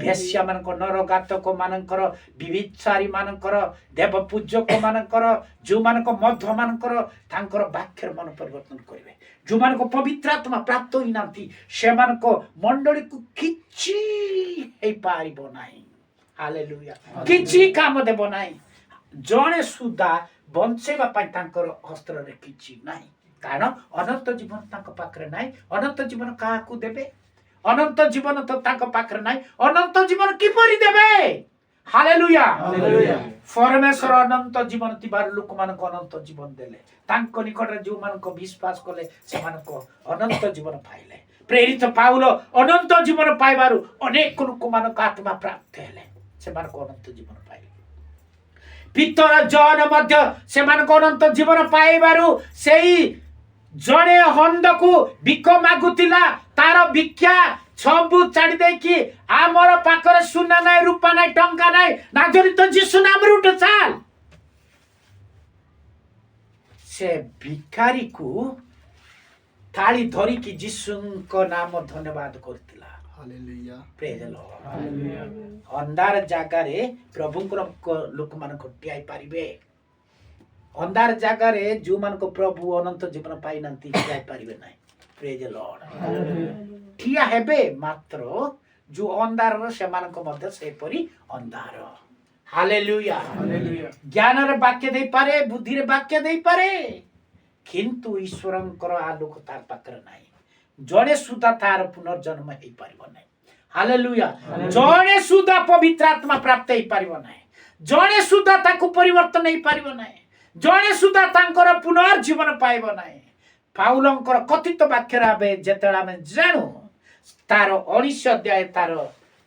ବେଶ୍ୟାମାନଙ୍କ, ନରଘାତକ ମାନଙ୍କର, ବିଭିଚାରୀ ମାନଙ୍କର, ଦେବ ପୂଜକ ମାନଙ୍କର, ଯୋଉମାନଙ୍କ ମଧ ମାନଙ୍କର ତାଙ୍କର ବାକ୍ୟର ମନ ପରିବର୍ତ୍ତନ କରିବେ। ଯୋଉମାନଙ୍କ ପବିତ୍ର ଆତ୍ମା ପ୍ରାପ୍ତ ହୋଇନାହାନ୍ତି ସେମାନଙ୍କ ମଣ୍ଡଳୀକୁ କିଛି ହେଇପାରିବ ନାହିଁ। ହାଲେଲୁୟା। କିଛି କାମ ଦେବ ନାହିଁ। ଜଣେ ସୁଦ୍ଧା ବଞ୍ଚେଇବା ପାଇଁ ତାଙ୍କର ହସ୍ତରେ କିଛି ନାହିଁ, କାରଣ ଅନନ୍ତ ଜୀବନ ତାଙ୍କ ପାଖରେ ନାହିଁ। ଅନନ୍ତ ଜୀବନ କାହାକୁ ଦେବେ? ଅନନ୍ତ ଜୀବନ ତ ତାଙ୍କ ପାଖରେ ନାହିଁ। ଅନନ୍ତ ଜୀବନ କିପରି ଦେବେ? ହାଲେଲୁୟା। ପରମେଶ୍ୱର ଅନନ୍ତ ଜୀବନ ଥିବାରୁ ଲୋକମାନଙ୍କୁ ଅନନ୍ତ ଜୀବନ ଦେଲେ। ତାଙ୍କ ନିକଟରେ ଯୋଉମାନଙ୍କ ବିଶ୍ୱାସ କଲେ ସେମାନଙ୍କ ଅନନ୍ତ ଜୀବନ ପାଇଲେ। ପ୍ରେରିତ ପାଉଲ ଅନନ୍ତ ଜୀବନ ପାଇବାରୁ ଅନେକ ଲୋକମାନଙ୍କ ଆତ୍ମା ପ୍ରାପ୍ତ ହେଲେ, ସେମାନଙ୍କ ଅନନ୍ତ ଜୀବନ ପାଇଲେ। ପିତର ଜନ ମଧ୍ୟ ସେମାନଙ୍କ ଅନନ୍ତ ଜୀବନ ପାଇବାରୁ ସେଇ ଜଣେ ହନ୍ଦକୁ ଭିକ ମାଗୁଥିଲା, ତାର ଭିକ୍ଷା ସବୁ ଛାଡ଼ି ଦେଇକି ଆମର ପାଖରେ ସୁନା ନାହିଁ ରୂପା ନାହିଁ ଟଙ୍କା ନାହିଁ ନା ଯଦି ତ ଯୀଶୁ ନାମରେ ଉଠ ଚାଲ ସେ ଭିକାରୀକୁ ଥାଳି ଧରିକି ଯୀଶୁଙ୍କ ନାମ ଧନ୍ୟବାଦ କରିଥିଲା
ହାଲେଲୁୟା
ପ୍ରେଜ୍ ଦ ଲର୍ଡ ଅନ୍ଧାର ଜାଗାରେ ପ୍ରଭୁଙ୍କର ଲୋକମାନେ ଠିଆ ହେଇପାରିବେ ଅନ୍ଧାର ଜାଗାରେ ଯେଉଁମାନଙ୍କ ପ୍ରଭୁ ଅନନ୍ତ ଜୀବନ ପାଇନାହାନ୍ତି ଠିଆ ହେଇପାରିବେ ନାହିଁ ପ୍ରେଜ୍ ଦ ଲର୍ଡ ଠିଆ ହେବେ ମାତ୍ର ଯୋଉ ଅନ୍ଧାରର ସେମାନଙ୍କ ମଧ୍ୟ ସେପରି ଅନ୍ଧାର ହାଲେଲୁୟା ଜ୍ଞାନରେ ବାକ୍ୟ ଦେଇପାରେ ବୁଦ୍ଧିରେ ବାକ୍ୟ ଦେଇପାରେ କିନ୍ତୁ ଈଶ୍ୱରଙ୍କର ଆଲୋକ ତାର ପାଖରେ ନାହିଁ ଜଣେ ସୁଦ୍ଧା ତାର ପୁନର୍ଜନ୍ମ ହେଇପାରିବ ନାହିଁ ହାଲେଲୁୟା ଜଣେ ସୁଦ୍ଧା ପବିତ୍ର ଆତ୍ମା ପ୍ରାପ୍ତ ହେଇପାରିବ ନାହିଁ ଜଣେ ସୁଦ୍ଧା ତାକୁ ପରିବର୍ତ୍ତନ ହେଇପାରିବ ନାହିଁ ଜଣେ ସୁଦ୍ଧା ତାଙ୍କର ପୁନର୍ଜୀବନ ପାଇବ ନାହିଁ ପାଉଲଙ୍କର କଥିତ ବାକ୍ୟରେ ଆମେ ଯେତେବେଳେ ଆମେ ଜାଣୁ ତାର 19 ଅଧ୍ୟାୟ ତାର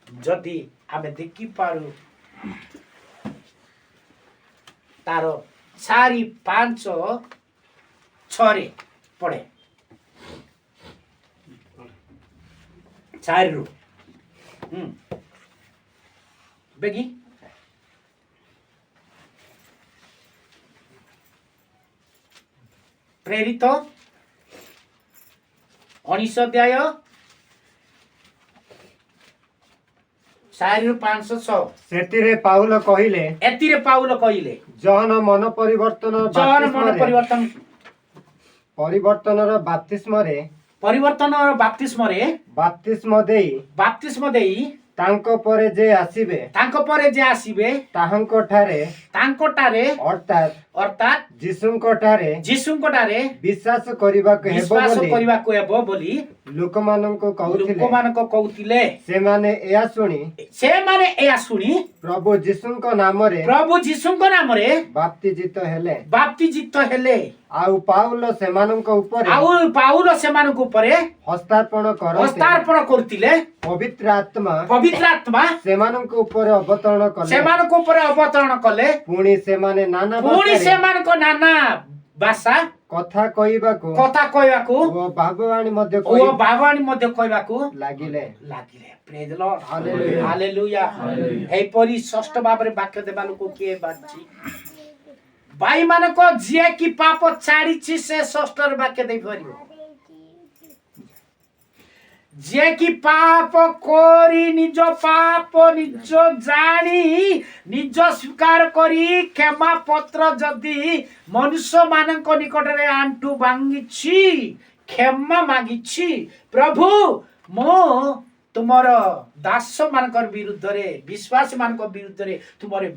ଯଦି ଆମେ ଦେଖିପାରୁ ତାର 4, 5, 6 ପଢେ 4 ରୁ ବେଗି ପ୍ରେରିତ 19 ଅଧ୍ୟାୟ 4 ରୁ 5, 6
ସେଥିରେ ପାଉଲ କହିଲେ
ଏତିରେ ପାଉଲ କହିଲେ
ଜହନ ମନ ପରିବର୍ତ୍ତନର ବାପ୍ତିସ୍ମ ଦେଇ ତାଙ୍କ ପରେ ଯେ ଆସିବେ ତାଙ୍କଠାରେ ଅର୍ଥାତ୍ ଯୀଶୁଙ୍କଠାରେ ବିଶ୍ୱାସ କରିବାକୁ ହେବ ବୋଲି ଲୋକମାନଙ୍କୁ କହୁଥିଲେ ସେମାନେ ଏହା ଶୁଣି ପ୍ରଭୁ ଯୀଶୁଙ୍କ ନାମରେ ବାପ୍ତିଜିତ ହେଲେ ଆଉ ପାଉଲ ସେମାନଙ୍କ ଉପରେ ହସ୍ତାର୍ପଣ କରୁଥିଲେ ପବିତ୍ର ଆତ୍ମା ସେମାନଙ୍କ ଉପରେ ଅବତରଣ କଲେ ପୁଣି ସେମାନେ ନାନା ଭାଷା କଥା କହିବାକୁ ଓ ଭାବବାଣୀ ମଧ୍ୟ କହିବାକୁ ଲାଗିଲେ
ପ୍ରେଜ୍ ଦ ଲର୍ଡ ହାଲେଲୁୟା ଏହିପରି ଷଷ୍ଠ ଭାବରେ ବାକ୍ୟ ଦେବା ଲୋକ କିଏ ବାଛି ଭାଇମାନଙ୍କ ଯିଏ କି ପାପ ଛାଡ଼ିଛି ସେ ଷଷ୍ଠରେ ବାକ୍ୟ ଦେଇପାରିବ ଯିଏ କି ପାପ କରି ନିଜ ପାପ ନିଜ ଜାଣି ନିଜ ସ୍ୱୀକାର କରି କ୍ଷମା ପତ୍ର ଯଦି ମନୁଷ୍ୟ ମାନଙ୍କ ନିକଟରେ ଆଣ୍ଠୁ ଭାଙ୍ଗିଛି କ୍ଷମା ମାଗିଛି ପ୍ରଭୁ ମୁଁ ତୁମର ଦାସ ମାନଙ୍କର ବିରୁଦ୍ଧରେ ବିଶ୍ୱାସୀ ମାନଙ୍କ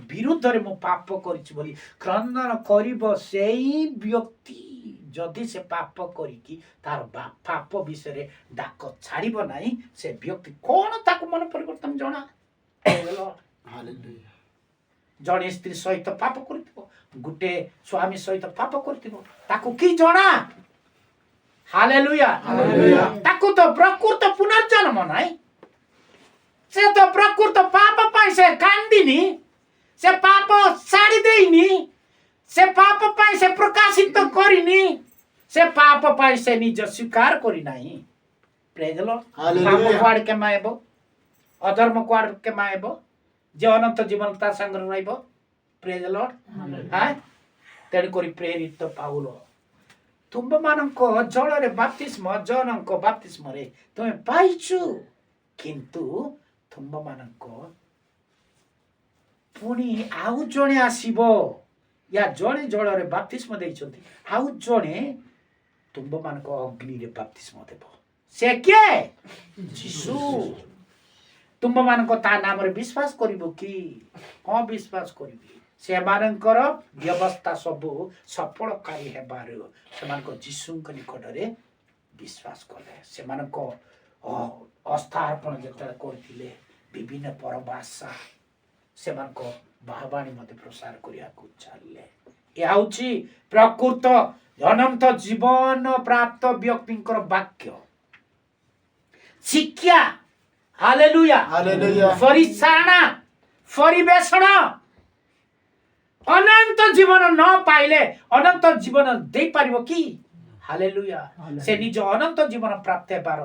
ବିରୁଦ୍ଧରେ ମୁଁ ପାପ କରିଛି ବୋଲି କ୍ରନ୍ଦନ କରିବ ସେଇ ବ୍ୟକ୍ତି ଯଦି ସେ ପାପ କରିକି ତାର ପାପ ବିଷୟରେ ଡାକ ଛାଡ଼ିବ ନାହିଁ ସେ ବ୍ୟକ୍ତି କଣ ତାକୁ ମନ ପରିବର୍ତ୍ତନ ଜଣା ଜଣେ ସ୍ତ୍ରୀ ସହିତ ପାପ କରିଥିବ ଗୋଟେ ସ୍ୱାମୀ ସହିତ ପାପ କରିଥିବ ତାକୁ କି ଜଣା ହାଲେଲୁୟା ତାକୁ ତ ପ୍ରକୃତ ପୁନର୍ଜନ୍ମ ନାହିଁ ସେ ତ ପ୍ରକୃତ ପାପ ପାଇଁ ସେ କାନ୍ଦିନି ସେ ପାପ ଛାଡ଼ି ଦେଇନି ସେ ପାପ ପାଇଁ ସେ ପ୍ରକାଶିତ କରିନି ସେ ପାପ ପାଇଁ ସେ ନିଜ ସ୍ୱୀକାର କରିନାହିଁ ପ୍ରେଜ୍ ଦ ଲର୍ଡ ପାପ କୁଆଡ଼େ କେମା ହେବ ଅଧର୍ମ କୁଆଡ଼େ କେମା ହେବ ଯେ ଅନନ୍ତ ଜୀବନ ତା ସାଙ୍ଗରେ ରହିବ ପ୍ରେଜ୍ ଦ ଲର୍ଡ ତେଣୁକରି ପ୍ରେରିତ ପାଉଲ ତୁମମାନଙ୍କ ଜଳରେ ଜଣଙ୍କ ବାପ୍ତିସ୍ମରେ ତୁମେ ପାଇଛୁ କିନ୍ତୁ ତୁମମାନଙ୍କ ପୁଣି ଆଉ ଜଣେ ଆସିବ ୟା ଜଣେ ଜଳରେ ବାପ୍ତିସ୍ମ ଦେଇଛନ୍ତି ଆଉ ଜଣେ ତୁମମାନଙ୍କ ଅଗ୍ନିରେ ବାପ୍ତିସ୍ମ ଦେବ ସେ କିଏ ଯୀଶୁ ତୁମମାନଙ୍କ ତା ନାମରେ ବିଶ୍ୱାସ କରିବ କି କଣ ବିଶ୍ୱାସ କରିବି ସେମାନଙ୍କର ବ୍ୟବସ୍ଥା ସବୁ ସଫଳକାରୀ ହେବାରୁ ସେମାନଙ୍କ ଯୀଶୁଙ୍କ ନିକଟରେ ବିଶ୍ୱାସ କଲେ ସେମାନଙ୍କ ଅସ୍ଥାର୍ପଣ ଯେତେବେଳେ କରିଥିଲେ ବିଭିନ୍ନ ପରଭାଷା ସେମାନଙ୍କ ବାହାବାଣୀ ମଧ୍ୟ ପ୍ରସାର କରିବାକୁ ଚାଲିଲେ ଏହା ହେଉଛି ପ୍ରକୃତ ଅନନ୍ତ ଜୀବନ ପ୍ରାପ୍ତ ବ୍ୟକ୍ତିଙ୍କର ବାକ୍ୟ ଶିକ୍ଷା ହାଲେଲୁୟା ପରିବେଷଣ ଅନନ୍ତ ଜୀବନ ନ ପାଇଲେ ଅନନ୍ତ ଜୀବନ ଦେଇପାରିବ କି ହାଲେଲୁୟା। ସେ ନିଜ ଅନନ୍ତ ଜୀବନ ପ୍ରାପ୍ତ ହେବାର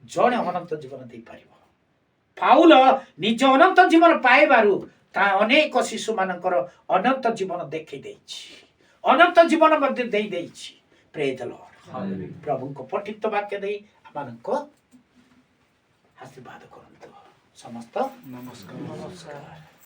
ଜଣେ ଅନନ୍ତ ଜୀବନ ଦେଇପାରିବ। ପାଉଲ ନିଜ ଅନନ୍ତ ଜୀବନ ପାଇବାରୁ ତା ଅନେକ ଶିଶୁମାନଙ୍କର ଅନନ୍ତ ଜୀବନ ଦେଖେଇ ଦେଇଛି, ଅନନ୍ତ ଜୀବନ ମଧ୍ୟ ଦେଇଛି। ପ୍ରେଜ୍ ଦ ଲର୍ଡ। ପ୍ରଭୁଙ୍କ ପଠିତ ବାକ୍ୟ ଦେଇ ଆମମାନଙ୍କ ଆଶୀର୍ବାଦ କରନ୍ତୁ ସମସ୍ତ। ନମସ୍କାର।